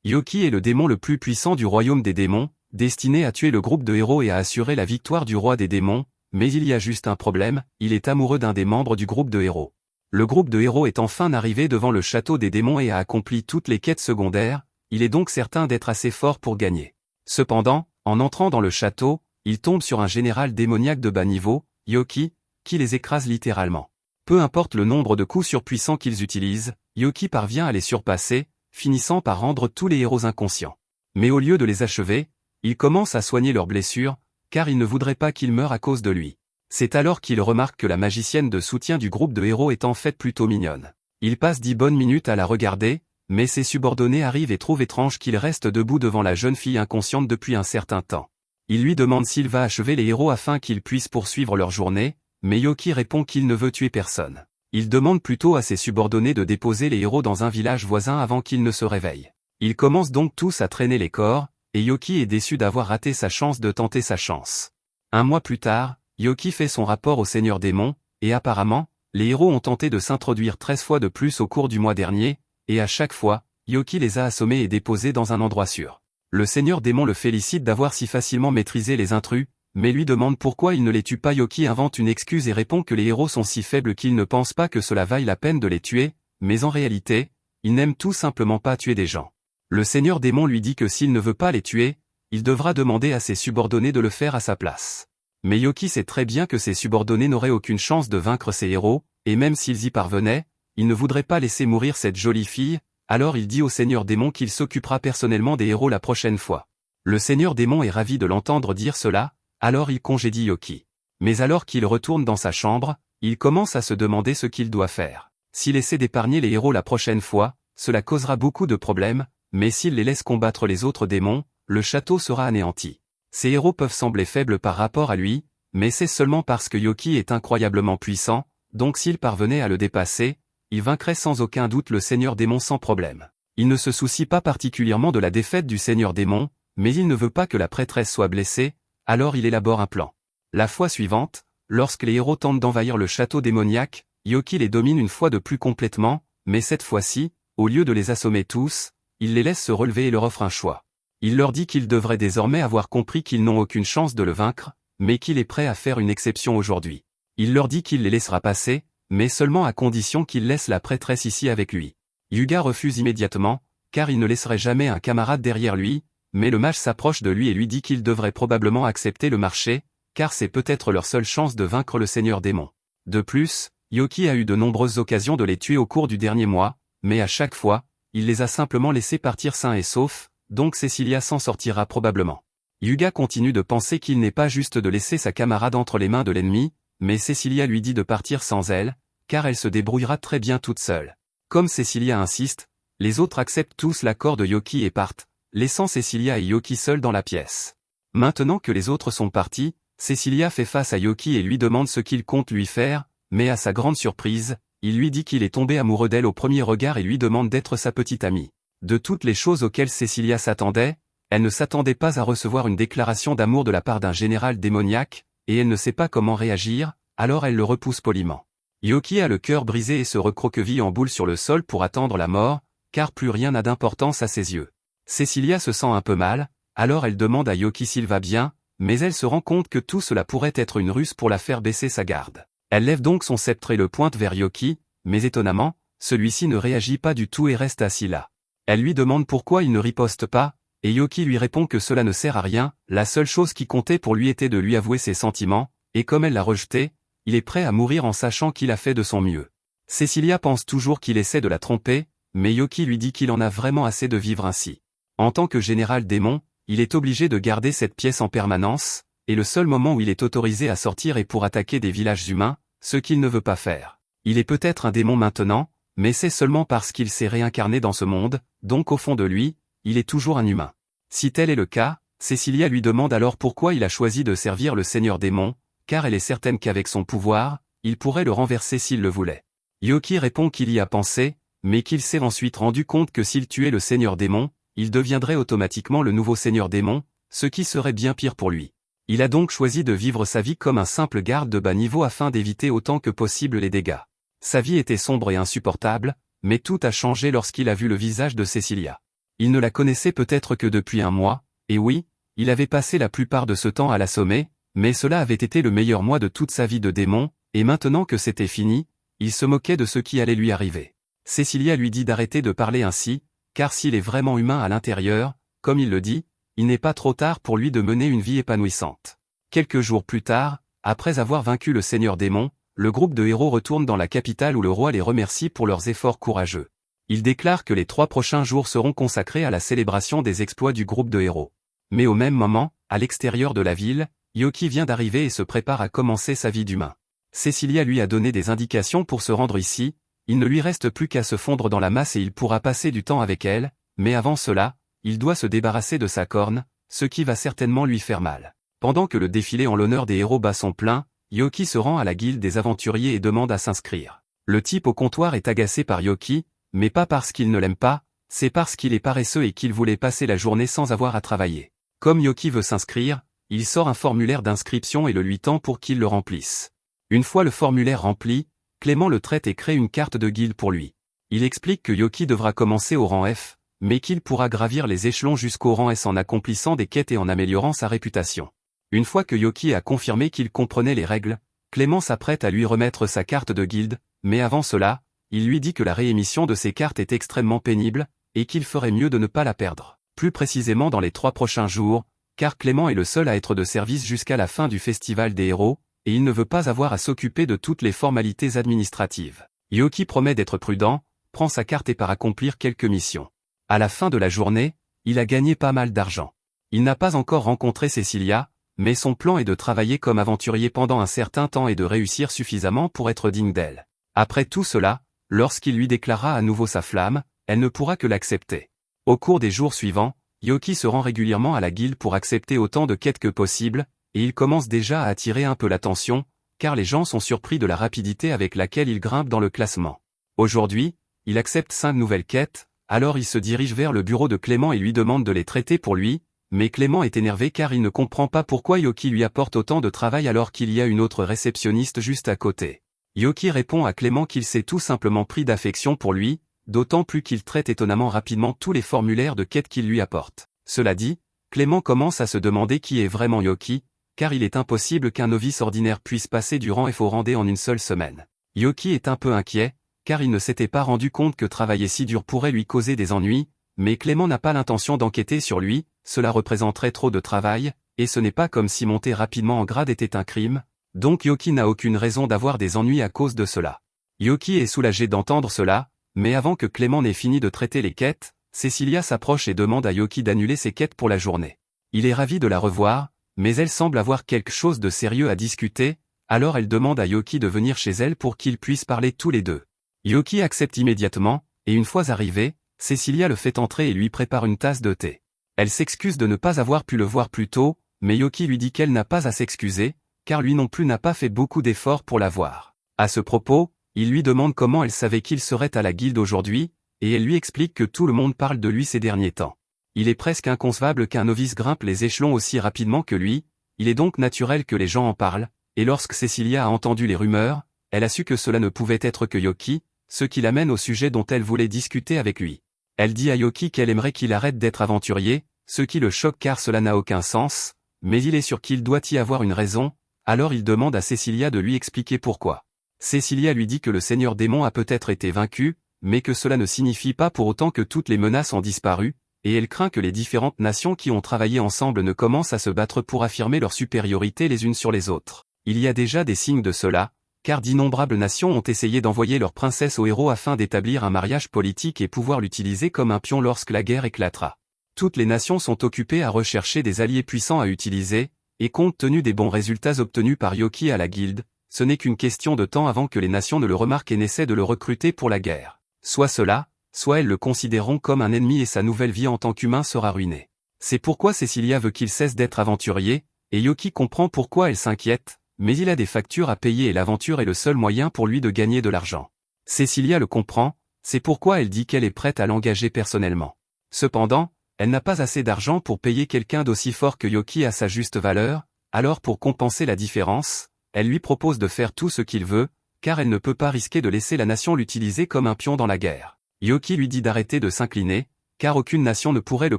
Yoki est le démon le plus puissant du royaume des démons, destiné à tuer le groupe de héros et à assurer la victoire du roi des démons, mais il y a juste un problème, il est amoureux d'un des membres du groupe de héros. Le groupe de héros est enfin arrivé devant le château des démons et a accompli toutes les quêtes secondaires, il est donc certain d'être assez fort pour gagner. Cependant, en entrant dans le château, il tombe sur un général démoniaque de bas niveau, Yoki, qui les écrase littéralement. Peu importe le nombre de coups surpuissants qu'ils utilisent, Yoki parvient à les surpasser, finissant par rendre tous les héros inconscients. Mais au lieu de les achever, il commence à soigner leurs blessures, car il ne voudrait pas qu'ils meurent à cause de lui. C'est alors qu'il remarque que la magicienne de soutien du groupe de héros est en fait plutôt mignonne. Il passe 10 bonnes minutes à la regarder, mais ses subordonnés arrivent et trouvent étrange qu'il reste debout devant la jeune fille inconsciente depuis un certain temps. Il lui demande s'il va achever les héros afin qu'ils puissent poursuivre leur journée, mais Yoki répond qu'il ne veut tuer personne. Il demande plutôt à ses subordonnés de déposer les héros dans un village voisin avant qu'ils ne se réveillent. Ils commencent donc tous à traîner les corps, et Yoki est déçu d'avoir raté sa chance de tenter sa chance. Un mois plus tard, Yoki fait son rapport au Seigneur Démon, et apparemment, les héros ont tenté de s'introduire 13 fois de plus au cours du mois dernier, et à chaque fois, Yoki les a assommés et déposés dans un endroit sûr. Le Seigneur Démon le félicite d'avoir si facilement maîtrisé les intrus, mais lui demande pourquoi il ne les tue pas. Yoki invente une excuse et répond que les héros sont si faibles qu'il ne pense pas que cela vaille la peine de les tuer, mais en réalité, il n'aime tout simplement pas tuer des gens. Le Seigneur Démon lui dit que s'il ne veut pas les tuer, il devra demander à ses subordonnés de le faire à sa place. Mais Yoki sait très bien que ses subordonnés n'auraient aucune chance de vaincre ses héros, et même s'ils y parvenaient, il ne voudrait pas laisser mourir cette jolie fille, alors il dit au Seigneur Démon qu'il s'occupera personnellement des héros la prochaine fois. Le Seigneur Démon est ravi de l'entendre dire cela, alors il congédie Yoki. Mais alors qu'il retourne dans sa chambre, il commence à se demander ce qu'il doit faire. S'il essaie d'épargner les héros la prochaine fois, cela causera beaucoup de problèmes, mais s'il les laisse combattre les autres démons, le château sera anéanti. Ces héros peuvent sembler faibles par rapport à lui, mais c'est seulement parce que Yoki est incroyablement puissant, donc s'il parvenait à le dépasser, il vaincrait sans aucun doute le Seigneur Démon sans problème. Il ne se soucie pas particulièrement de la défaite du Seigneur Démon, mais il ne veut pas que la prêtresse soit blessée, alors il élabore un plan. La fois suivante, lorsque les héros tentent d'envahir le château démoniaque, Yoki les domine une fois de plus complètement, mais cette fois-ci, au lieu de les assommer tous, il les laisse se relever et leur offre un choix. Il leur dit qu'ils devraient désormais avoir compris qu'ils n'ont aucune chance de le vaincre, mais qu'il est prêt à faire une exception aujourd'hui. Il leur dit qu'il les laissera passer, mais seulement à condition qu'il laisse la prêtresse ici avec lui. Yuga refuse immédiatement, car il ne laisserait jamais un camarade derrière lui, mais le mage s'approche de lui et lui dit qu'il devrait probablement accepter le marché, car c'est peut-être leur seule chance de vaincre le Seigneur Démon. De plus, Yoki a eu de nombreuses occasions de les tuer au cours du dernier mois, mais à chaque fois, il les a simplement laissés partir sains et saufs, donc Cecilia s'en sortira probablement. Yuga continue de penser qu'il n'est pas juste de laisser sa camarade entre les mains de l'ennemi, mais Cecilia lui dit de partir sans elle, car elle se débrouillera très bien toute seule. Comme Cecilia insiste, les autres acceptent tous l'accord de Yoki et partent, laissant Cecilia et Yoki seuls dans la pièce. Maintenant que les autres sont partis, Cecilia fait face à Yoki et lui demande ce qu'il compte lui faire, mais à sa grande surprise, il lui dit qu'il est tombé amoureux d'elle au premier regard et lui demande d'être sa petite amie. De toutes les choses auxquelles Cecilia s'attendait, elle ne s'attendait pas à recevoir une déclaration d'amour de la part d'un général démoniaque, et elle ne sait pas comment réagir, alors elle le repousse poliment. Yoki a le cœur brisé et se recroqueville en boule sur le sol pour attendre la mort, car plus rien n'a d'importance à ses yeux. Cecilia se sent un peu mal, alors elle demande à Yoki s'il va bien, mais elle se rend compte que tout cela pourrait être une ruse pour la faire baisser sa garde. Elle lève donc son sceptre et le pointe vers Yoki, mais étonnamment, celui-ci ne réagit pas du tout et reste assis là. Elle lui demande pourquoi il ne riposte pas, et Yoki lui répond que cela ne sert à rien, la seule chose qui comptait pour lui était de lui avouer ses sentiments, et comme elle l'a rejeté, il est prêt à mourir en sachant qu'il a fait de son mieux. Cecilia pense toujours qu'il essaie de la tromper, mais Yoki lui dit qu'il en a vraiment assez de vivre ainsi. En tant que général démon, il est obligé de garder cette pièce en permanence, et le seul moment où il est autorisé à sortir est pour attaquer des villages humains, ce qu'il ne veut pas faire. Il est peut-être un démon maintenant, mais c'est seulement parce qu'il s'est réincarné dans ce monde, donc au fond de lui, il est toujours un humain. Si tel est le cas, Cecilia lui demande alors pourquoi il a choisi de servir le Seigneur Démon, car elle est certaine qu'avec son pouvoir, il pourrait le renverser s'il le voulait. Yoki répond qu'il y a pensé, mais qu'il s'est ensuite rendu compte que s'il tuait le Seigneur Démon, il deviendrait automatiquement le nouveau Seigneur Démon, ce qui serait bien pire pour lui. Il a donc choisi de vivre sa vie comme un simple garde de bas niveau afin d'éviter autant que possible les dégâts. Sa vie était sombre et insupportable, mais tout a changé lorsqu'il a vu le visage de Cecilia. Il ne la connaissait peut-être que depuis un mois, et oui, il avait passé la plupart de ce temps à l'assommer, mais cela avait été le meilleur mois de toute sa vie de démon, et maintenant que c'était fini, il se moquait de ce qui allait lui arriver. Cecilia lui dit d'arrêter de parler ainsi, car s'il est vraiment humain à l'intérieur, comme il le dit, il n'est pas trop tard pour lui de mener une vie épanouissante. Quelques jours plus tard, après avoir vaincu le Seigneur Démon, le groupe de héros retourne dans la capitale où le roi les remercie pour leurs efforts courageux. Il déclare que les 3 prochains jours seront consacrés à la célébration des exploits du groupe de héros. Mais au même moment, à l'extérieur de la ville, Yoki vient d'arriver et se prépare à commencer sa vie d'humain. Cecilia lui a donné des indications pour se rendre ici, il ne lui reste plus qu'à se fondre dans la masse et il pourra passer du temps avec elle, mais avant cela, il doit se débarrasser de sa corne, ce qui va certainement lui faire mal. Pendant que le défilé en l'honneur des héros bat son plein, Yoki se rend à la guilde des aventuriers et demande à s'inscrire. Le type au comptoir est agacé par Yoki, mais pas parce qu'il ne l'aime pas, c'est parce qu'il est paresseux et qu'il voulait passer la journée sans avoir à travailler. Comme Yoki veut s'inscrire, il sort un formulaire d'inscription et le lui tend pour qu'il le remplisse. Une fois le formulaire rempli, Clément le traite et crée une carte de guilde pour lui. Il explique que Yoki devra commencer au rang F, mais qu'il pourra gravir les échelons jusqu'au rang S en accomplissant des quêtes et en améliorant sa réputation. Une fois que Yoki a confirmé qu'il comprenait les règles, Clément s'apprête à lui remettre sa carte de guilde, mais avant cela, il lui dit que la réémission de ses cartes est extrêmement pénible, et qu'il ferait mieux de ne pas la perdre. Plus précisément dans les 3 prochains jours, car Clément est le seul à être de service jusqu'à la fin du festival des héros, et il ne veut pas avoir à s'occuper de toutes les formalités administratives. Yoki promet d'être prudent, prend sa carte et part accomplir quelques missions. À la fin de la journée, il a gagné pas mal d'argent. Il n'a pas encore rencontré Cecilia, mais son plan est de travailler comme aventurier pendant un certain temps et de réussir suffisamment pour être digne d'elle. Après tout cela, lorsqu'il lui déclara à nouveau sa flamme, elle ne pourra que l'accepter. Au cours des jours suivants, Yoki se rend régulièrement à la guilde pour accepter autant de quêtes que possible, et il commence déjà à attirer un peu l'attention, car les gens sont surpris de la rapidité avec laquelle il grimpe dans le classement. Aujourd'hui, il accepte 5 nouvelles quêtes, alors il se dirige vers le bureau de Clément et lui demande de les traiter pour lui, mais Clément est énervé car il ne comprend pas pourquoi Yoki lui apporte autant de travail alors qu'il y a une autre réceptionniste juste à côté. Yoki répond à Clément qu'il s'est tout simplement pris d'affection pour lui, d'autant plus qu'il traite étonnamment rapidement tous les formulaires de quête qu'il lui apporte. Cela dit, Clément commence à se demander qui est vraiment Yoki, car il est impossible qu'un novice ordinaire puisse passer du rang F au rang D en une seule semaine. Yoki est un peu inquiet, car il ne s'était pas rendu compte que travailler si dur pourrait lui causer des ennuis, mais Clément n'a pas l'intention d'enquêter sur lui, cela représenterait trop de travail, et ce n'est pas comme si monter rapidement en grade était un crime, donc Yoki n'a aucune raison d'avoir des ennuis à cause de cela. Yoki est soulagé d'entendre cela, mais avant que Clément n'ait fini de traiter les quêtes, Cecilia s'approche et demande à Yoki d'annuler ses quêtes pour la journée. Il est ravi de la revoir, mais elle semble avoir quelque chose de sérieux à discuter, alors elle demande à Yoki de venir chez elle pour qu'ils puissent parler tous les deux. Yoki accepte immédiatement, et une fois arrivé, Cecilia le fait entrer et lui prépare une tasse de thé. Elle s'excuse de ne pas avoir pu le voir plus tôt, mais Yoki lui dit qu'elle n'a pas à s'excuser, car lui non plus n'a pas fait beaucoup d'efforts pour la voir. À ce propos, il lui demande comment elle savait qu'il serait à la guilde aujourd'hui, et elle lui explique que tout le monde parle de lui ces derniers temps. Il est presque inconcevable qu'un novice grimpe les échelons aussi rapidement que lui, il est donc naturel que les gens en parlent, et lorsque Cecilia a entendu les rumeurs, elle a su que cela ne pouvait être que Yoki, ce qui l'amène au sujet dont elle voulait discuter avec lui. Elle dit à Yoki qu'elle aimerait qu'il arrête d'être aventurier, ce qui le choque car cela n'a aucun sens, mais il est sûr qu'il doit y avoir une raison, alors il demande à Cecilia de lui expliquer pourquoi. Cecilia lui dit que le Seigneur Démon a peut-être été vaincu, mais que cela ne signifie pas pour autant que toutes les menaces ont disparu, et elle craint que les différentes nations qui ont travaillé ensemble ne commencent à se battre pour affirmer leur supériorité les unes sur les autres. Il y a déjà des signes de cela, car d'innombrables nations ont essayé d'envoyer leur princesse au héros afin d'établir un mariage politique et pouvoir l'utiliser comme un pion lorsque la guerre éclatera. Toutes les nations sont occupées à rechercher des alliés puissants à utiliser, et compte tenu des bons résultats obtenus par Yoki à la guilde, ce n'est qu'une question de temps avant que les nations ne le remarquent et n'essaient de le recruter pour la guerre. Soit cela, soit elles le considéreront comme un ennemi et sa nouvelle vie en tant qu'humain sera ruinée. C'est pourquoi Cecilia veut qu'il cesse d'être aventurier, et Yoki comprend pourquoi elle s'inquiète, mais il a des factures à payer et l'aventure est le seul moyen pour lui de gagner de l'argent. Cecilia le comprend, c'est pourquoi elle dit qu'elle est prête à l'engager personnellement. Cependant, elle n'a pas assez d'argent pour payer quelqu'un d'aussi fort que Yoki à sa juste valeur, alors pour compenser la différence, elle lui propose de faire tout ce qu'il veut, car elle ne peut pas risquer de laisser la nation l'utiliser comme un pion dans la guerre. Yoki lui dit d'arrêter de s'incliner, car aucune nation ne pourrait le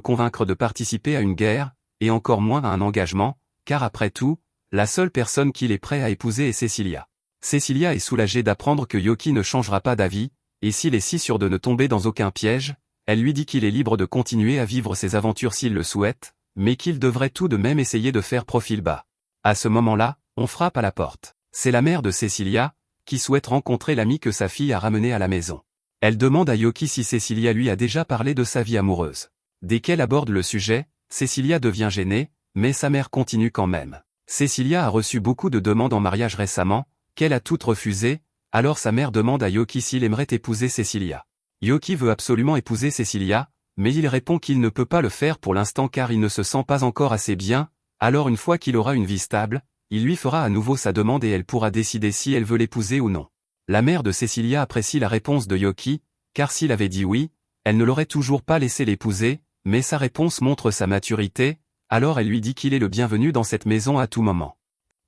convaincre de participer à une guerre, et encore moins à un engagement, car après tout, la seule personne qu'il est prêt à épouser est Cecilia. Cecilia est soulagée d'apprendre que Yoki ne changera pas d'avis, et s'il est si sûr de ne tomber dans aucun piège, elle lui dit qu'il est libre de continuer à vivre ses aventures s'il le souhaite, mais qu'il devrait tout de même essayer de faire profil bas. À ce moment-là, on frappe à la porte. C'est la mère de Cecilia, qui souhaite rencontrer l'ami que sa fille a ramené à la maison. Elle demande à Yoki si Cecilia lui a déjà parlé de sa vie amoureuse. Dès qu'elle aborde le sujet, Cecilia devient gênée, mais sa mère continue quand même. Cecilia a reçu beaucoup de demandes en mariage récemment, qu'elle a toutes refusées, alors sa mère demande à Yoki s'il aimerait épouser Cecilia. Yoki veut absolument épouser Cecilia, mais il répond qu'il ne peut pas le faire pour l'instant car il ne se sent pas encore assez bien, alors une fois qu'il aura une vie stable, il lui fera à nouveau sa demande et elle pourra décider si elle veut l'épouser ou non. La mère de Cecilia apprécie la réponse de Yoki, car s'il avait dit oui, elle ne l'aurait toujours pas laissé l'épouser, mais sa réponse montre sa maturité, alors elle lui dit qu'il est le bienvenu dans cette maison à tout moment.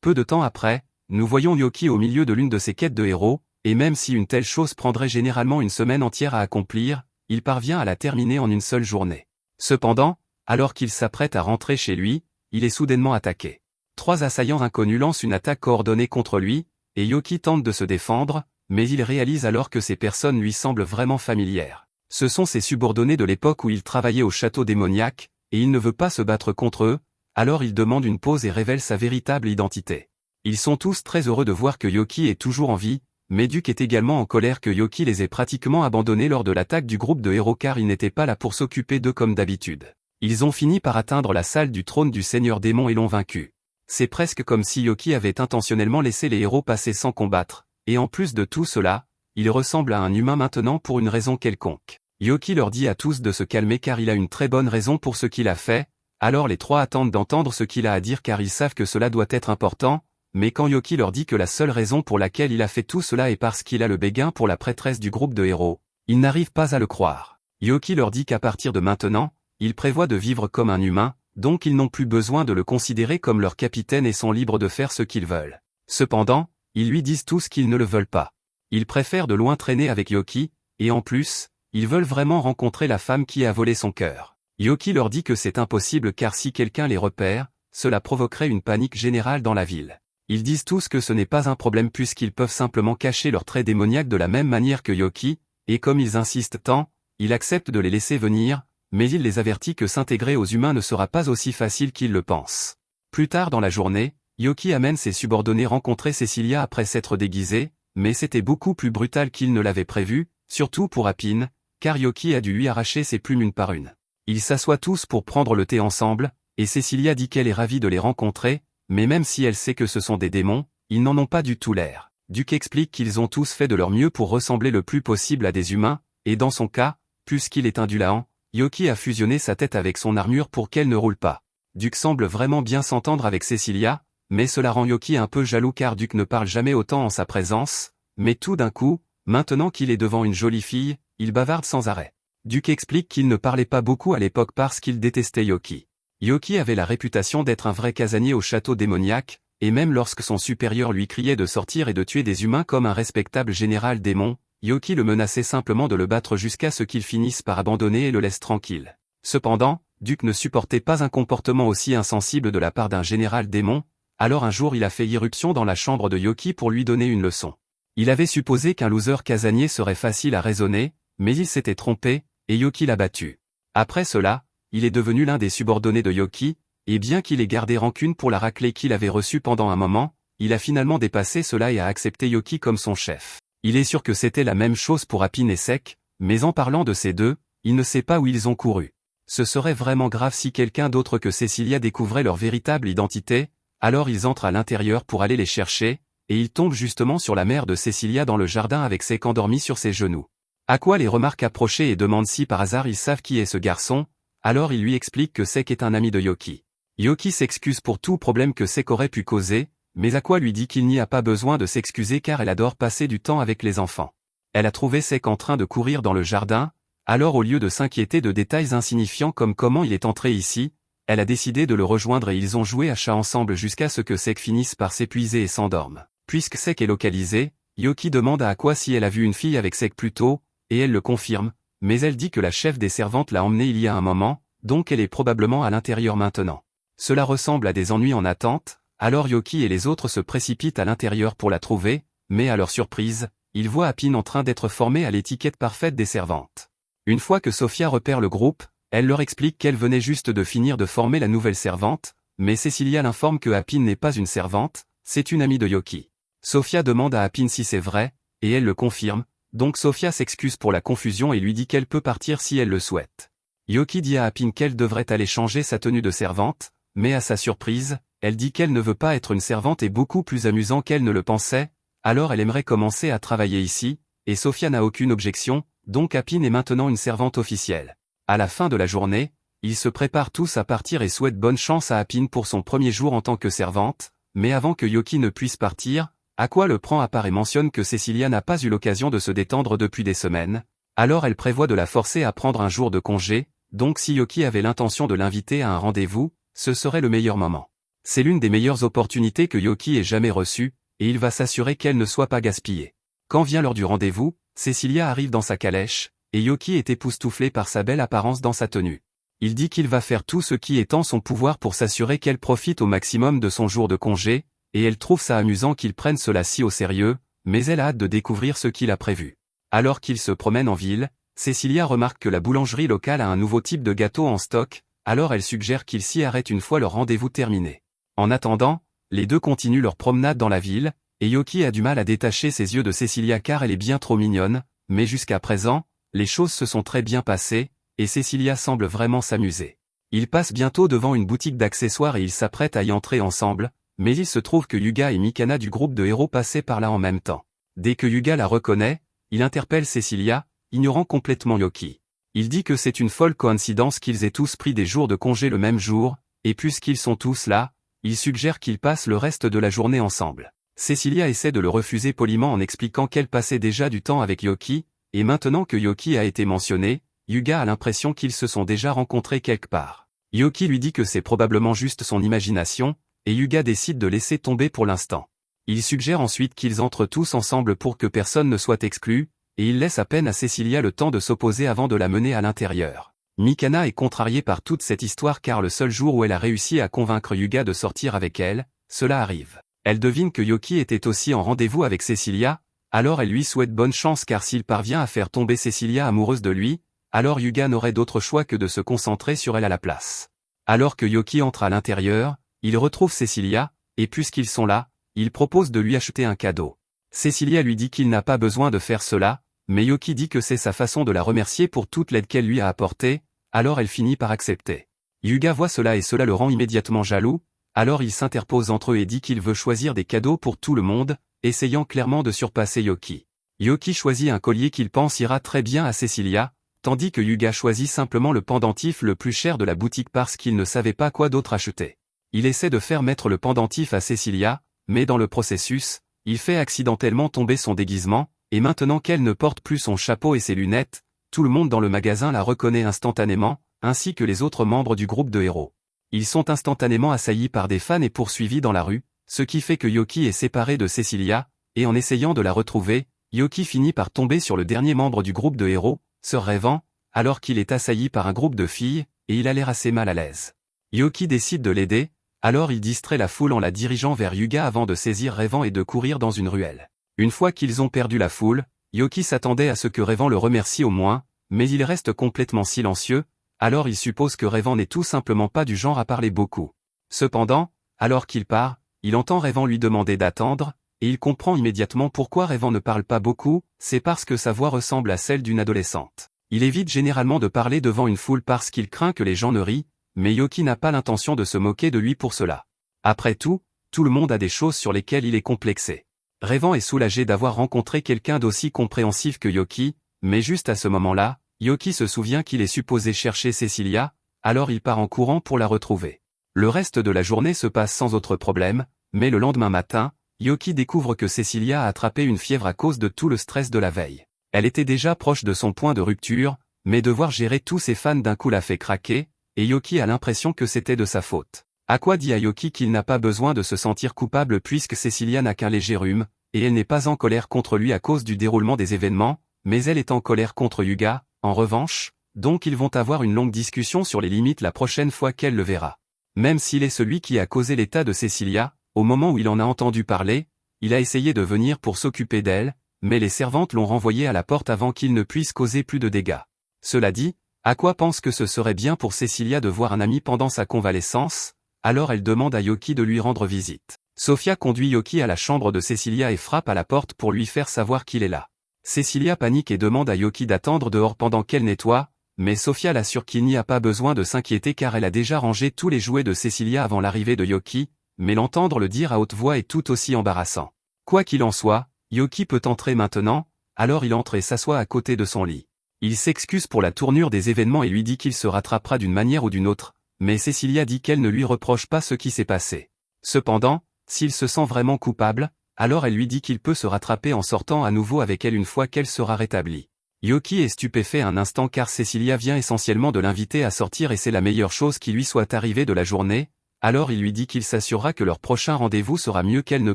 Peu de temps après, nous voyons Yoki au milieu de l'une de ses quêtes de héros, et même si une telle chose prendrait généralement une semaine entière à accomplir, il parvient à la terminer en une seule journée. Cependant, alors qu'il s'apprête à rentrer chez lui, il est soudainement attaqué. 3 assaillants inconnus lancent une attaque coordonnée contre lui, et Yoki tente de se défendre, mais il réalise alors que ces personnes lui semblent vraiment familières. Ce sont ses subordonnés de l'époque où il travaillait au château démoniaque, et il ne veut pas se battre contre eux, alors il demande une pause et révèle sa véritable identité. Ils sont tous très heureux de voir que Yoki est toujours en vie, mais Duke est également en colère que Yoki les ait pratiquement abandonnés lors de l'attaque du groupe de héros car il n'était pas là pour s'occuper d'eux comme d'habitude. Ils ont fini par atteindre la salle du trône du Seigneur Démon et l'ont vaincu. C'est presque comme si Yoki avait intentionnellement laissé les héros passer sans combattre, et en plus de tout cela, il ressemble à un humain maintenant pour une raison quelconque. Yoki leur dit à tous de se calmer car il a une très bonne raison pour ce qu'il a fait, alors les 3 attendent d'entendre ce qu'il a à dire car ils savent que cela doit être important, mais quand Yoki leur dit que la seule raison pour laquelle il a fait tout cela est parce qu'il a le béguin pour la prêtresse du groupe de héros, ils n'arrivent pas à le croire. Yoki leur dit qu'à partir de maintenant, il prévoit de vivre comme un humain, donc ils n'ont plus besoin de le considérer comme leur capitaine et sont libres de faire ce qu'ils veulent. Cependant, ils lui disent tous qu'ils ne le veulent pas. Ils préfèrent de loin traîner avec Yoki, et en plus, ils veulent vraiment rencontrer la femme qui a volé son cœur. Yoki leur dit que c'est impossible car si quelqu'un les repère, cela provoquerait une panique générale dans la ville. Ils disent tous que ce n'est pas un problème puisqu'ils peuvent simplement cacher leurs traits démoniaques de la même manière que Yoki, et comme ils insistent tant, il accepte de les laisser venir, mais il les avertit que s'intégrer aux humains ne sera pas aussi facile qu'ils le pensent. Plus tard dans la journée, Yoki amène ses subordonnés rencontrer Cecilia après s'être déguisé, mais c'était beaucoup plus brutal qu'il ne l'avait prévu, surtout pour Apine, car Yoki a dû lui arracher ses plumes une par une. Ils s'assoient tous pour prendre le thé ensemble, et Cecilia dit qu'elle est ravie de les rencontrer, mais même si elle sait que ce sont des démons, ils n'en ont pas du tout l'air. Duke explique qu'ils ont tous fait de leur mieux pour ressembler le plus possible à des humains, et dans son cas, puisqu'il est indulent, Yoki a fusionné sa tête avec son armure pour qu'elle ne roule pas. Duke semble vraiment bien s'entendre avec Cecilia, mais cela rend Yoki un peu jaloux car Duke ne parle jamais autant en sa présence, mais tout d'un coup, maintenant qu'il est devant une jolie fille, il bavarde sans arrêt. Duke explique qu'il ne parlait pas beaucoup à l'époque parce qu'il détestait Yoki. Yoki avait la réputation d'être un vrai casanier au château démoniaque, et même lorsque son supérieur lui criait de sortir et de tuer des humains comme un respectable général démon, Yoki le menaçait simplement de le battre jusqu'à ce qu'il finisse par abandonner et le laisse tranquille. Cependant, Duke ne supportait pas un comportement aussi insensible de la part d'un général démon, alors un jour il a fait irruption dans la chambre de Yoki pour lui donner une leçon. Il avait supposé qu'un loser casanier serait facile à raisonner, mais il s'était trompé, et Yoki l'a battu. Après cela, il est devenu l'un des subordonnés de Yoki, et bien qu'il ait gardé rancune pour la raclée qu'il avait reçue pendant un moment, il a finalement dépassé cela et a accepté Yoki comme son chef. Il est sûr que c'était la même chose pour Apine et Sek, mais en parlant de ces deux, il ne sait pas où ils ont couru. Ce serait vraiment grave si quelqu'un d'autre que Cecilia découvrait leur véritable identité, alors ils entrent à l'intérieur pour aller les chercher, et ils tombent justement sur la mère de Cecilia dans le jardin avec Sek endormi sur ses genoux. Aqua les remarque approcher et demande si par hasard ils savent qui est ce garçon, alors il lui explique que Sek est un ami de Yoki. Yoki s'excuse pour tout problème que Sek aurait pu causer, mais Aqua lui dit qu'il n'y a pas besoin de s'excuser car elle adore passer du temps avec les enfants. Elle a trouvé Sek en train de courir dans le jardin, alors au lieu de s'inquiéter de détails insignifiants comme comment il est entré ici, elle a décidé de le rejoindre et ils ont joué à chat ensemble jusqu'à ce que Sek finisse par s'épuiser et s'endorme. Puisque Sek est localisé, Yoki demande à Aqua si elle a vu une fille avec Sek plus tôt, et elle le confirme, mais elle dit que la chef des servantes l'a emmenée il y a un moment, donc elle est probablement à l'intérieur maintenant. Cela ressemble à des ennuis en attente, alors Yoki et les autres se précipitent à l'intérieur pour la trouver, mais à leur surprise, ils voient Appin en train d'être formé à l'étiquette parfaite des servantes. Une fois que Sophia repère le groupe, elle leur explique qu'elle venait juste de finir de former la nouvelle servante, mais Cecilia l'informe que Appin n'est pas une servante, c'est une amie de Yoki. Sophia demande à Appin si c'est vrai, et elle le confirme, donc Sophia s'excuse pour la confusion et lui dit qu'elle peut partir si elle le souhaite. Yoki dit à Appin qu'elle devrait aller changer sa tenue de servante, mais à sa surprise, elle dit qu'elle ne veut pas être une servante et beaucoup plus amusant qu'elle ne le pensait, alors elle aimerait commencer à travailler ici, et Sophia n'a aucune objection, donc Appin est maintenant une servante officielle. À la fin de la journée, ils se préparent tous à partir et souhaitent bonne chance à Appin pour son premier jour en tant que servante, mais avant que Yoki ne puisse partir, Aqua le prend à part et mentionne que Cecilia n'a pas eu l'occasion de se détendre depuis des semaines, alors elle prévoit de la forcer à prendre un jour de congé, donc si Yoki avait l'intention de l'inviter à un rendez-vous, ce serait le meilleur moment. C'est l'une des meilleures opportunités que Yoki ait jamais reçues, et il va s'assurer qu'elle ne soit pas gaspillée. Quand vient l'heure du rendez-vous, Cecilia arrive dans sa calèche, et Yoki est époustouflé par sa belle apparence dans sa tenue. Il dit qu'il va faire tout ce qui est en son pouvoir pour s'assurer qu'elle profite au maximum de son jour de congé, et elle trouve ça amusant qu'il prenne cela si au sérieux, mais elle a hâte de découvrir ce qu'il a prévu. Alors qu'il se promène en ville, Cecilia remarque que la boulangerie locale a un nouveau type de gâteau en stock, alors elle suggère qu'ils s'y arrêtent une fois leur rendez-vous terminé. En attendant, les deux continuent leur promenade dans la ville, et Yoki a du mal à détacher ses yeux de Cecilia car elle est bien trop mignonne, mais jusqu'à présent, les choses se sont très bien passées, et Cecilia semble vraiment s'amuser. Ils passent bientôt devant une boutique d'accessoires et ils s'apprêtent à y entrer ensemble, mais il se trouve que Yuga et Mikana du groupe de héros passaient par là en même temps. Dès que Yuga la reconnaît, il interpelle Cecilia, ignorant complètement Yoki. Il dit que c'est une folle coïncidence qu'ils aient tous pris des jours de congé le même jour, et puisqu'ils sont tous là, il suggère qu'ils passent le reste de la journée ensemble. Cecilia essaie de le refuser poliment en expliquant qu'elle passait déjà du temps avec Yoki, et maintenant que Yoki a été mentionné, Yuga a l'impression qu'ils se sont déjà rencontrés quelque part. Yoki lui dit que c'est probablement juste son imagination, et Yuga décide de laisser tomber pour l'instant. Il suggère ensuite qu'ils entrent tous ensemble pour que personne ne soit exclu, et il laisse à peine à Cecilia le temps de s'opposer avant de la mener à l'intérieur. Mikana est contrariée par toute cette histoire car le seul jour où elle a réussi à convaincre Yuga de sortir avec elle, cela arrive. Elle devine que Yoki était aussi en rendez-vous avec Cecilia, alors elle lui souhaite bonne chance car s'il parvient à faire tomber Cecilia amoureuse de lui, alors Yuga n'aurait d'autre choix que de se concentrer sur elle à la place. Alors que Yoki entre à l'intérieur, il retrouve Cecilia, et puisqu'ils sont là, il propose de lui acheter un cadeau. Cecilia lui dit qu'il n'a pas besoin de faire cela, mais Yoki dit que c'est sa façon de la remercier pour toute l'aide qu'elle lui a apportée, alors elle finit par accepter. Yuga voit cela et cela le rend immédiatement jaloux, alors il s'interpose entre eux et dit qu'il veut choisir des cadeaux pour tout le monde, essayant clairement de surpasser Yoki. Yoki choisit un collier qu'il pense ira très bien à Cecilia, tandis que Yuga choisit simplement le pendentif le plus cher de la boutique parce qu'il ne savait pas quoi d'autre acheter. Il essaie de faire mettre le pendentif à Cecilia, mais dans le processus, il fait accidentellement tomber son déguisement, et maintenant qu'elle ne porte plus son chapeau et ses lunettes, tout le monde dans le magasin la reconnaît instantanément, ainsi que les autres membres du groupe de héros. Ils sont instantanément assaillis par des fans et poursuivis dans la rue, ce qui fait que Yoki est séparé de Cecilia, et en essayant de la retrouver, Yoki finit par tomber sur le dernier membre du groupe de héros, Sœur Rêvant, alors qu'il est assailli par un groupe de filles, et il a l'air assez mal à l'aise. Yoki décide de l'aider, alors il distrait la foule en la dirigeant vers Yuga avant de saisir Rêvant et de courir dans une ruelle. Une fois qu'ils ont perdu la foule, Yoki s'attendait à ce que Rêvant le remercie au moins, mais il reste complètement silencieux, alors il suppose que Rêvant n'est tout simplement pas du genre à parler beaucoup. Cependant, alors qu'il part, il entend Rêvant lui demander d'attendre, et il comprend immédiatement pourquoi Rêvant ne parle pas beaucoup, c'est parce que sa voix ressemble à celle d'une adolescente. Il évite généralement de parler devant une foule parce qu'il craint que les gens ne rient, mais Yoki n'a pas l'intention de se moquer de lui pour cela. Après tout le monde a des choses sur lesquelles il est complexé. Rêvant est soulagé d'avoir rencontré quelqu'un d'aussi compréhensif que Yoki, mais juste à ce moment-là, Yoki se souvient qu'il est supposé chercher Cecilia, alors il part en courant pour la retrouver. Le reste de la journée se passe sans autre problème, mais le lendemain matin, Yoki découvre que Cecilia a attrapé une fièvre à cause de tout le stress de la veille. Elle était déjà proche de son point de rupture, mais devoir gérer tous ses fans d'un coup l'a fait craquer, et Yoki a l'impression que c'était de sa faute. Aqua dit à Yoki qu'il n'a pas besoin de se sentir coupable puisque Cecilia n'a qu'un léger rhume, et elle n'est pas en colère contre lui à cause du déroulement des événements, mais elle est en colère contre Yuga, En revanche, donc ils vont avoir une longue discussion sur les limites la prochaine fois qu'elle le verra. Même s'il est celui qui a causé l'état de Cecilia, au moment où il en a entendu parler, il a essayé de venir pour s'occuper d'elle, mais les servantes l'ont renvoyé à la porte avant qu'il ne puisse causer plus de dégâts. Cela dit, Aqua pense que ce serait bien pour Cecilia de voir un ami pendant sa convalescence, alors elle demande à Yoki de lui rendre visite. Sofia conduit Yoki à la chambre de Cecilia et frappe à la porte pour lui faire savoir qu'il est là. Cecilia panique et demande à Yoki d'attendre dehors pendant qu'elle nettoie, mais Sofia l'assure qu'il n'y a pas besoin de s'inquiéter car elle a déjà rangé tous les jouets de Cecilia avant l'arrivée de Yoki, mais l'entendre le dire à haute voix est tout aussi embarrassant. Quoi qu'il en soit, Yoki peut entrer maintenant, alors il entre et s'assoit à côté de son lit. Il s'excuse pour la tournure des événements et lui dit qu'il se rattrapera d'une manière ou d'une autre, mais Cecilia dit qu'elle ne lui reproche pas ce qui s'est passé. Cependant, s'il se sent vraiment coupable, alors elle lui dit qu'il peut se rattraper en sortant à nouveau avec elle une fois qu'elle sera rétablie. Yoki est stupéfait un instant car Cecilia vient essentiellement de l'inviter à sortir et c'est la meilleure chose qui lui soit arrivée de la journée, alors il lui dit qu'il s'assurera que leur prochain rendez-vous sera mieux qu'elle ne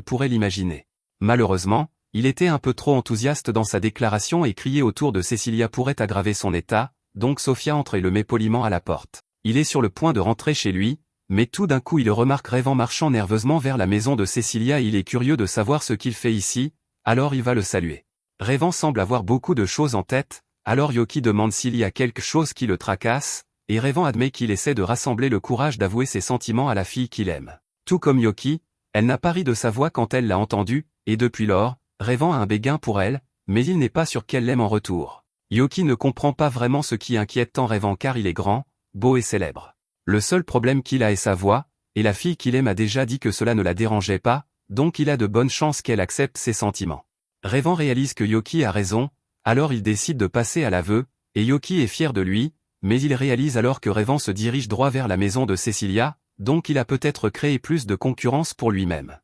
pourrait l'imaginer. Malheureusement, il était un peu trop enthousiaste dans sa déclaration et crier autour de Cecilia pourrait aggraver son état, donc Sofia entre et le met poliment à la porte. Il est sur le point de rentrer chez lui, mais tout d'un coup il remarque Rêvant marchant nerveusement vers la maison de Cecilia et il est curieux de savoir ce qu'il fait ici, alors il va le saluer. Rêvant semble avoir beaucoup de choses en tête, alors Yoki demande s'il y a quelque chose qui le tracasse, et Rêvant admet qu'il essaie de rassembler le courage d'avouer ses sentiments à la fille qu'il aime. Tout comme Yoki, elle n'a pas ri de sa voix quand elle l'a entendu, et depuis lors, Rêvant a un béguin pour elle, mais il n'est pas sûr qu'elle l'aime en retour. Yoki ne comprend pas vraiment ce qui inquiète tant Rêvant car il est grand, beau et célèbre. Le seul problème qu'il a est sa voix, et la fille qu'il aime a déjà dit que cela ne la dérangeait pas, donc il a de bonnes chances qu'elle accepte ses sentiments. Rêvant réalise que Yoki a raison, alors il décide de passer à l'aveu, et Yoki est fier de lui, mais il réalise alors que Rêvant se dirige droit vers la maison de Cecilia, donc il a peut-être créé plus de concurrence pour lui-même.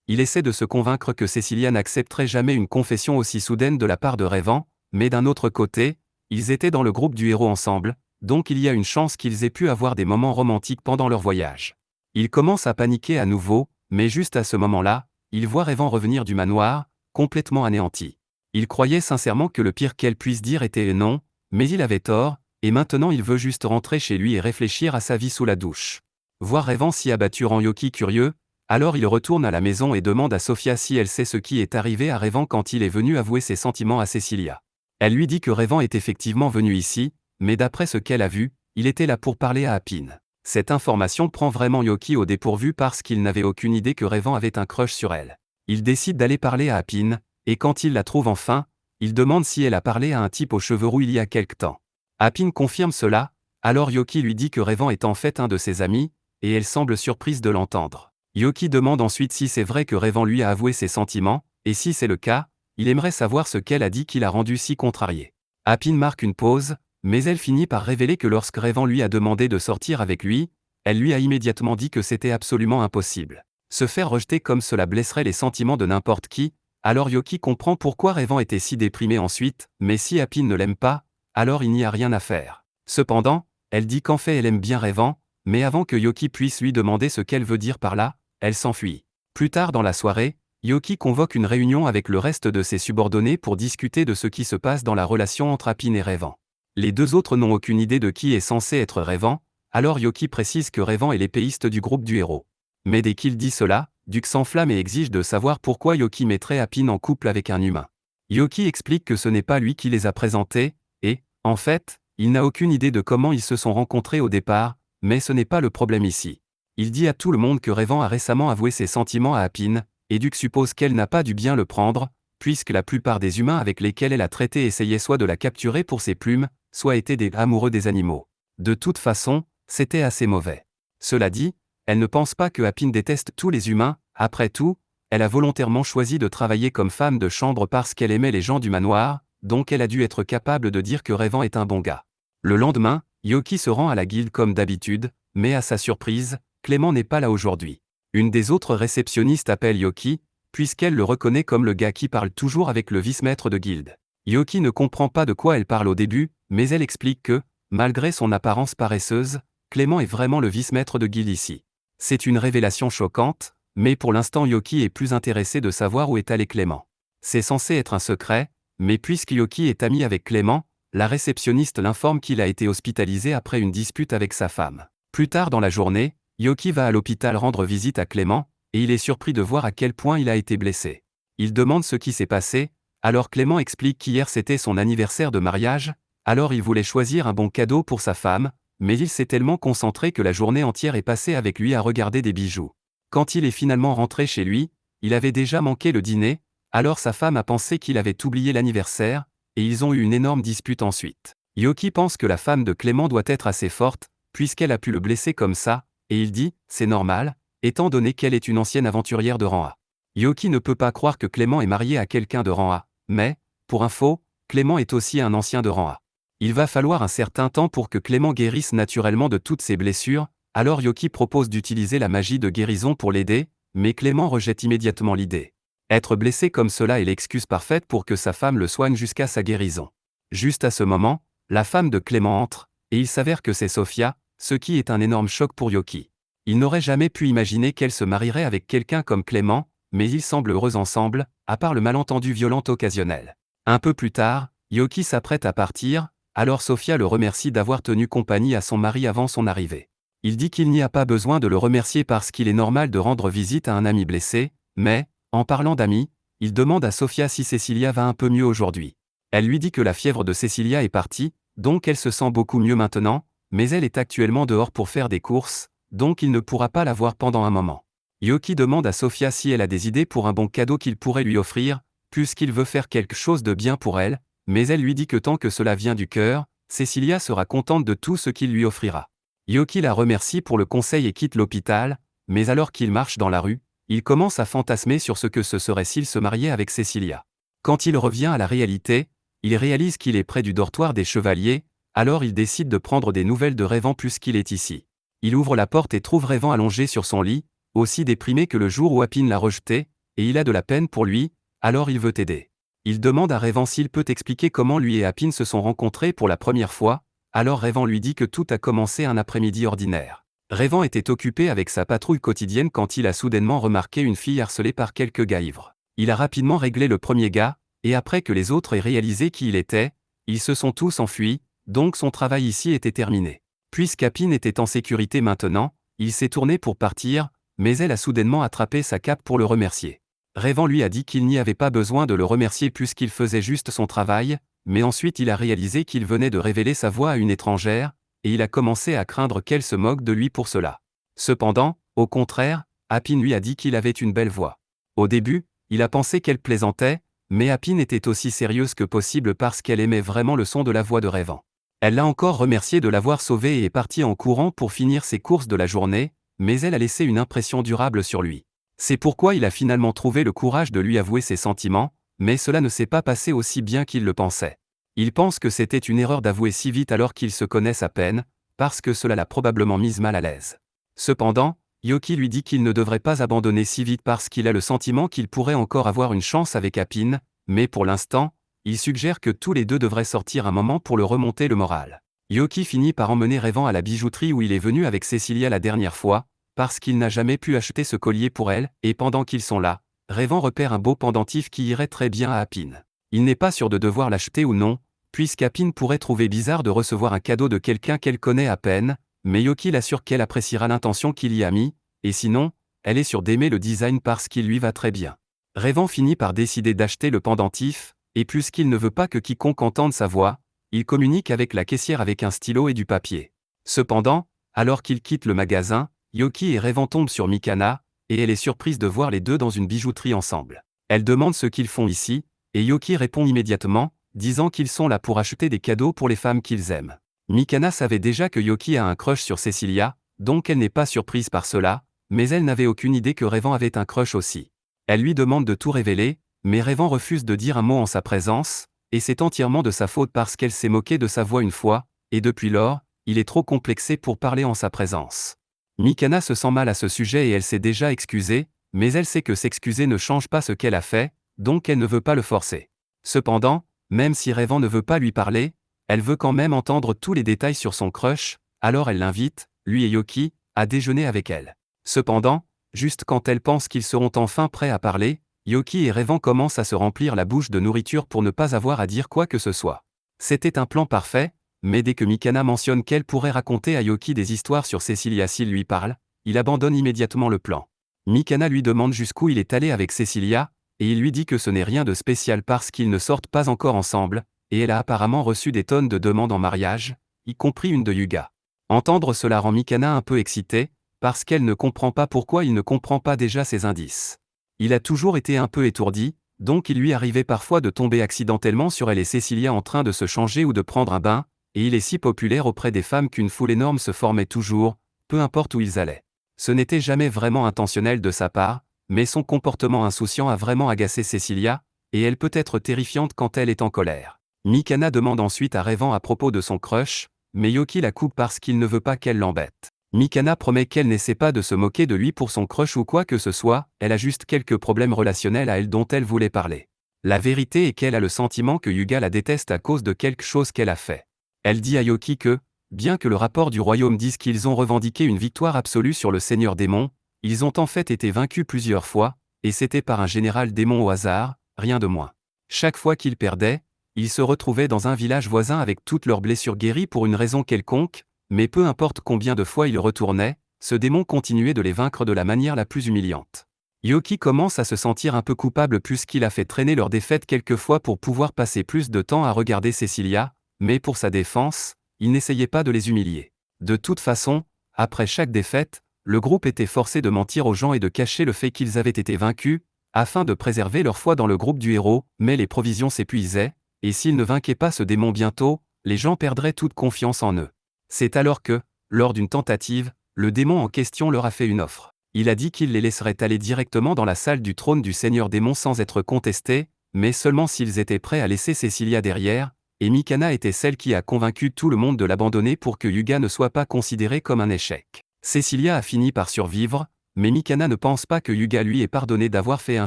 Il essaie de se convaincre que Cecilia n'accepterait jamais une confession aussi soudaine de la part de Rêvant, mais d'un autre côté, ils étaient dans le groupe du héros ensemble, donc il y a une chance qu'ils aient pu avoir des moments romantiques pendant leur voyage. Il commence à paniquer à nouveau, mais juste à ce moment-là, il voit Rêvant revenir du manoir, complètement anéanti. Il croyait sincèrement que le pire qu'elle puisse dire était non, mais il avait tort, et maintenant il veut juste rentrer chez lui et réfléchir à sa vie sous la douche. Voir Rêvant si abattu rend Yoki curieux, alors il retourne à la maison et demande à Sofia si elle sait ce qui est arrivé à Rêvant quand il est venu avouer ses sentiments à Cecilia. Elle lui dit que Rêvant est effectivement venu ici, mais d'après ce qu'elle a vu, il était là pour parler à Apine. Cette information prend vraiment Yoki au dépourvu parce qu'il n'avait aucune idée que Rêvant avait un crush sur elle. Il décide d'aller parler à Apine, et quand il la trouve enfin, il demande si elle a parlé à un type aux cheveux roux il y a quelque temps. Apine confirme cela, alors Yoki lui dit que Rêvant est en fait un de ses amis, et elle semble surprise de l'entendre. Yoki demande ensuite si c'est vrai que Rêvant lui a avoué ses sentiments, et si c'est le cas, il aimerait savoir ce qu'elle a dit qui l'a rendu si contrarié. Apine marque une pause, mais elle finit par révéler que lorsque Rêvant lui a demandé de sortir avec lui, elle lui a immédiatement dit que c'était absolument impossible. Se faire rejeter comme cela blesserait les sentiments de n'importe qui, alors Yoki comprend pourquoi Rêvant était si déprimé ensuite, mais si Apine ne l'aime pas, alors il n'y a rien à faire. Cependant, elle dit qu'en fait elle aime bien Rêvant, mais avant que Yoki puisse lui demander ce qu'elle veut dire par là, elle s'enfuit. Plus tard dans la soirée, Yoki convoque une réunion avec le reste de ses subordonnés pour discuter de ce qui se passe dans la relation entre Apine et Rêvant. Les deux autres n'ont aucune idée de qui est censé être Rêvant, alors Yoki précise que Rêvant est l'épéiste du groupe du héros. Mais dès qu'il dit cela, Duke s'enflamme et exige de savoir pourquoi Yoki mettrait Apine en couple avec un humain. Yoki explique que ce n'est pas lui qui les a présentés, et, en fait, il n'a aucune idée de comment ils se sont rencontrés au départ, mais ce n'est pas le problème ici. Il dit à tout le monde que Rêvant a récemment avoué ses sentiments à Apine, et Duke suppose qu'elle n'a pas dû bien le prendre, puisque la plupart des humains avec lesquels elle a traité essayaient soit de la capturer pour ses plumes, soit étaient des amoureux des animaux. De toute façon, c'était assez mauvais. Cela dit, elle ne pense pas que Apine déteste tous les humains, après tout, elle a volontairement choisi de travailler comme femme de chambre parce qu'elle aimait les gens du manoir, donc elle a dû être capable de dire que Rêvant est un bon gars. Le lendemain, Yoki se rend à la guilde comme d'habitude, mais à sa surprise, Clément n'est pas là aujourd'hui. Une des autres réceptionnistes appelle Yoki, puisqu'elle le reconnaît comme le gars qui parle toujours avec le vice-maître de guilde. Yoki ne comprend pas de quoi elle parle au début, mais elle explique que, malgré son apparence paresseuse, Clément est vraiment le vice-maître de guilde ici. C'est une révélation choquante, mais pour l'instant Yoki est plus intéressé de savoir où est allé Clément. C'est censé être un secret, mais puisque Yoki est ami avec Clément, La réceptionniste l'informe qu'il a été hospitalisé après une dispute avec sa femme. Plus tard dans la journée, Yoki va à l'hôpital rendre visite à Clément, et il est surpris de voir à quel point il a été blessé. Il demande ce qui s'est passé, alors Clément explique qu'hier c'était son anniversaire de mariage, alors il voulait choisir un bon cadeau pour sa femme, mais il s'est tellement concentré que la journée entière est passée avec lui à regarder des bijoux. Quand il est finalement rentré chez lui, il avait déjà manqué le dîner, alors sa femme a pensé qu'il avait oublié l'anniversaire, et ils ont eu une énorme dispute ensuite. Yoki pense que la femme de Clément doit être assez forte, puisqu'elle a pu le blesser comme ça, et il dit, c'est normal, étant donné qu'elle est une ancienne aventurière de rang A. Yoki ne peut pas croire que Clément est marié à quelqu'un de rang A, mais, pour info, Clément est aussi un ancien de rang A. Il va falloir un certain temps pour que Clément guérisse naturellement de toutes ses blessures, alors Yoki propose d'utiliser la magie de guérison pour l'aider, mais Clément rejette immédiatement l'idée. Être blessé comme cela est l'excuse parfaite pour que sa femme le soigne jusqu'à sa guérison. Juste à ce moment, la femme de Clément entre, et il s'avère que c'est Sophia, ce qui est un énorme choc pour Yoki. Il n'aurait jamais pu imaginer qu'elle se marierait avec quelqu'un comme Clément, mais ils semblent heureux ensemble, à part le malentendu violent occasionnel. Un peu plus tard, Yoki s'apprête à partir, alors Sophia le remercie d'avoir tenu compagnie à son mari avant son arrivée. Il dit qu'il n'y a pas besoin de le remercier parce qu'il est normal de rendre visite à un ami blessé, mais, en parlant d'amis, il demande à Sophia si Cecilia va un peu mieux aujourd'hui. Elle lui dit que la fièvre de Cecilia est partie, donc elle se sent beaucoup mieux maintenant, mais elle est actuellement dehors pour faire des courses, donc il ne pourra pas la voir pendant un moment. Yoki demande à Sophia si elle a des idées pour un bon cadeau qu'il pourrait lui offrir, puisqu'il veut faire quelque chose de bien pour elle, mais elle lui dit que tant que cela vient du cœur, Cecilia sera contente de tout ce qu'il lui offrira. Yoki la remercie pour le conseil et quitte l'hôpital, mais alors qu'il marche dans la rue, il commence à fantasmer sur ce que ce serait s'il se mariait avec Cecilia. Quand il revient à la réalité, il réalise qu'il est près du dortoir des chevaliers, alors il décide de prendre des nouvelles de Rayvan puisqu'il est ici. Il ouvre la porte et trouve Rayvan allongé sur son lit, aussi déprimé que le jour où Apine l'a rejeté, et il a de la peine pour lui, alors il veut aider. Il demande à Rayvan s'il peut expliquer comment lui et Apine se sont rencontrés pour la première fois, alors Rayvan lui dit que tout a commencé un après-midi ordinaire. Rayvan était occupé avec sa patrouille quotidienne quand il a soudainement remarqué une fille harcelée par quelques gars ivres. Il a rapidement réglé le premier gars, et après que les autres aient réalisé qui il était, ils se sont tous enfuis, donc son travail ici était terminé. Puisqu'Apine était en sécurité maintenant, il s'est tourné pour partir, mais elle a soudainement attrapé sa cape pour le remercier. Rayvan lui a dit qu'il n'y avait pas besoin de le remercier puisqu'il faisait juste son travail, mais ensuite il a réalisé qu'il venait de révéler sa voix à une étrangère, et il a commencé à craindre qu'elle se moque de lui pour cela. Cependant, au contraire, Apine lui a dit qu'il avait une belle voix. Au début, il a pensé qu'elle plaisantait, mais Apine était aussi sérieuse que possible parce qu'elle aimait vraiment le son de la voix de Rayvan. Elle l'a encore remercié de l'avoir sauvé et est partie en courant pour finir ses courses de la journée, mais elle a laissé une impression durable sur lui. C'est pourquoi il a finalement trouvé le courage de lui avouer ses sentiments, mais cela ne s'est pas passé aussi bien qu'il le pensait. Il pense que c'était une erreur d'avouer si vite alors qu'ils se connaissent à peine, parce que cela l'a probablement mise mal à l'aise. Cependant, Yoki lui dit qu'il ne devrait pas abandonner si vite parce qu'il a le sentiment qu'il pourrait encore avoir une chance avec Apine, mais pour l'instant, il suggère que tous les deux devraient sortir un moment pour le remonter le moral. Yoki finit par emmener Rayvan à la bijouterie où il est venu avec Cecilia la dernière fois, parce qu'il n'a jamais pu acheter ce collier pour elle, et pendant qu'ils sont là, Rayvan repère un beau pendentif qui irait très bien à Apine. Il n'est pas sûr de devoir l'acheter ou non, puisqu'Apine pourrait trouver bizarre de recevoir un cadeau de quelqu'un qu'elle connaît à peine, mais Yoki l'assure qu'elle appréciera l'intention qu'il y a mis, et sinon, elle est sûre d'aimer le design parce qu'il lui va très bien. Rayvan finit par décider d'acheter le pendentif, et puisqu'il ne veut pas que quiconque entende sa voix, il communique avec la caissière avec un stylo et du papier. Cependant, alors qu'il quitte le magasin, Yoki et Rayvan tombent sur Mikana, et elle est surprise de voir les deux dans une bijouterie ensemble. Elle demande ce qu'ils font ici, et Yoki répond immédiatement, disant qu'ils sont là pour acheter des cadeaux pour les femmes qu'ils aiment. Mikana savait déjà que Yoki a un crush sur Cecilia, donc elle n'est pas surprise par cela, mais elle n'avait aucune idée que Rayvan avait un crush aussi. Elle lui demande de tout révéler, mais Rayvan refuse de dire un mot en sa présence, et c'est entièrement de sa faute parce qu'elle s'est moquée de sa voix une fois, et depuis lors, il est trop complexé pour parler en sa présence. Mikana se sent mal à ce sujet et elle s'est déjà excusée, mais elle sait que s'excuser ne change pas ce qu'elle a fait, donc elle ne veut pas le forcer. Cependant, même si Rayvan ne veut pas lui parler, elle veut quand même entendre tous les détails sur son crush, alors elle l'invite, lui et Yoki, à déjeuner avec elle. Cependant, juste quand elle pense qu'ils seront enfin prêts à parler, Yoki et Rayvan commencent à se remplir la bouche de nourriture pour ne pas avoir à dire quoi que ce soit. C'était un plan parfait, mais dès que Mikana mentionne qu'elle pourrait raconter à Yoki des histoires sur Cecilia s'il lui parle, il abandonne immédiatement le plan. Mikana lui demande jusqu'où il est allé avec Cecilia, et il lui dit que ce n'est rien de spécial parce qu'ils ne sortent pas encore ensemble, et elle a apparemment reçu des tonnes de demandes en mariage, y compris une de Yuga. Entendre cela rend Mikana un peu excitée, parce qu'elle ne comprend pas pourquoi il ne comprend pas déjà ses indices. Il a toujours été un peu étourdi, donc il lui arrivait parfois de tomber accidentellement sur elle et Cecilia en train de se changer ou de prendre un bain, et il est si populaire auprès des femmes qu'une foule énorme se formait toujours, peu importe où ils allaient. Ce n'était jamais vraiment intentionnel de sa part, mais son comportement insouciant a vraiment agacé Cecilia, et elle peut être terrifiante quand elle est en colère. Mikana demande ensuite à Revan à propos de son crush, mais Yoki la coupe parce qu'il ne veut pas qu'elle l'embête. Mikana promet qu'elle n'essaie pas de se moquer de lui pour son crush ou quoi que ce soit, elle a juste quelques problèmes relationnels à elle dont elle voulait parler. La vérité est qu'elle a le sentiment que Yuga la déteste à cause de quelque chose qu'elle a fait. Elle dit à Yoki que, bien que le rapport du royaume dise qu'ils ont revendiqué une victoire absolue sur le seigneur démon, ils ont en fait été vaincus plusieurs fois, et c'était par un général démon au hasard, rien de moins. Chaque fois qu'ils perdaient, ils se retrouvaient dans un village voisin avec toutes leurs blessures guéries pour une raison quelconque, mais peu importe combien de fois ils retournaient, ce démon continuait de les vaincre de la manière la plus humiliante. Yoki commence à se sentir un peu coupable puisqu'il a fait traîner leur défaite quelques fois pour pouvoir passer plus de temps à regarder Cecilia, mais pour sa défense, il n'essayait pas de les humilier. De toute façon, après chaque défaite, le groupe était forcé de mentir aux gens et de cacher le fait qu'ils avaient été vaincus, afin de préserver leur foi dans le groupe du héros, mais les provisions s'épuisaient, et s'ils ne vainquaient pas ce démon bientôt, les gens perdraient toute confiance en eux. C'est alors que, lors d'une tentative, le démon en question leur a fait une offre. Il a dit qu'il les laisserait aller directement dans la salle du trône du Seigneur démon sans être contestés, mais seulement s'ils étaient prêts à laisser Cecilia derrière, et Mikana était celle qui a convaincu tout le monde de l'abandonner pour que Yuga ne soit pas considéré comme un échec. Cecilia a fini par survivre, mais Mikana ne pense pas que Yuga lui ait pardonné d'avoir fait un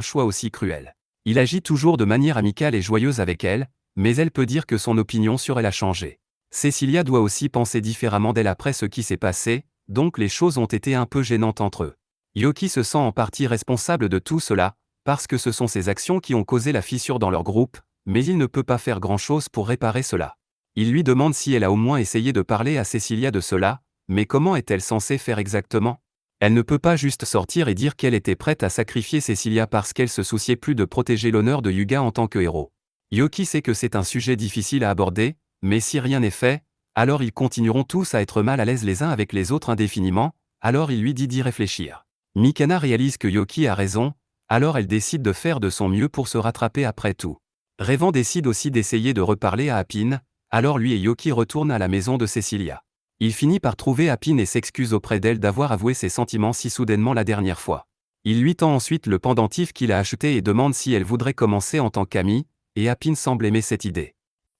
choix aussi cruel. Il agit toujours de manière amicale et joyeuse avec elle, mais elle peut dire que son opinion sur elle a changé. Cecilia doit aussi penser différemment d'elle après ce qui s'est passé, donc les choses ont été un peu gênantes entre eux. Yoki se sent en partie responsable de tout cela, parce que ce sont ses actions qui ont causé la fissure dans leur groupe, mais il ne peut pas faire grand-chose pour réparer cela. Il lui demande si elle a au moins essayé de parler à Cecilia de cela, mais comment est-elle censée faire exactement? Elle ne peut pas juste sortir et dire qu'elle était prête à sacrifier Cecilia parce qu'elle se souciait plus de protéger l'honneur de Yuga en tant que héros. Yoki sait que c'est un sujet difficile à aborder, mais si rien n'est fait, alors ils continueront tous à être mal à l'aise les uns avec les autres indéfiniment, alors il lui dit d'y réfléchir. Mikana réalise que Yoki a raison, alors elle décide de faire de son mieux pour se rattraper après tout. Revan décide aussi d'essayer de reparler à Appin, alors lui et Yoki retournent à la maison de Cecilia. Il finit par trouver Appin et s'excuse auprès d'elle d'avoir avoué ses sentiments si soudainement la dernière fois. Il lui tend ensuite le pendentif qu'il a acheté et demande si elle voudrait commencer en tant qu'amie, et Appin semble aimer cette idée.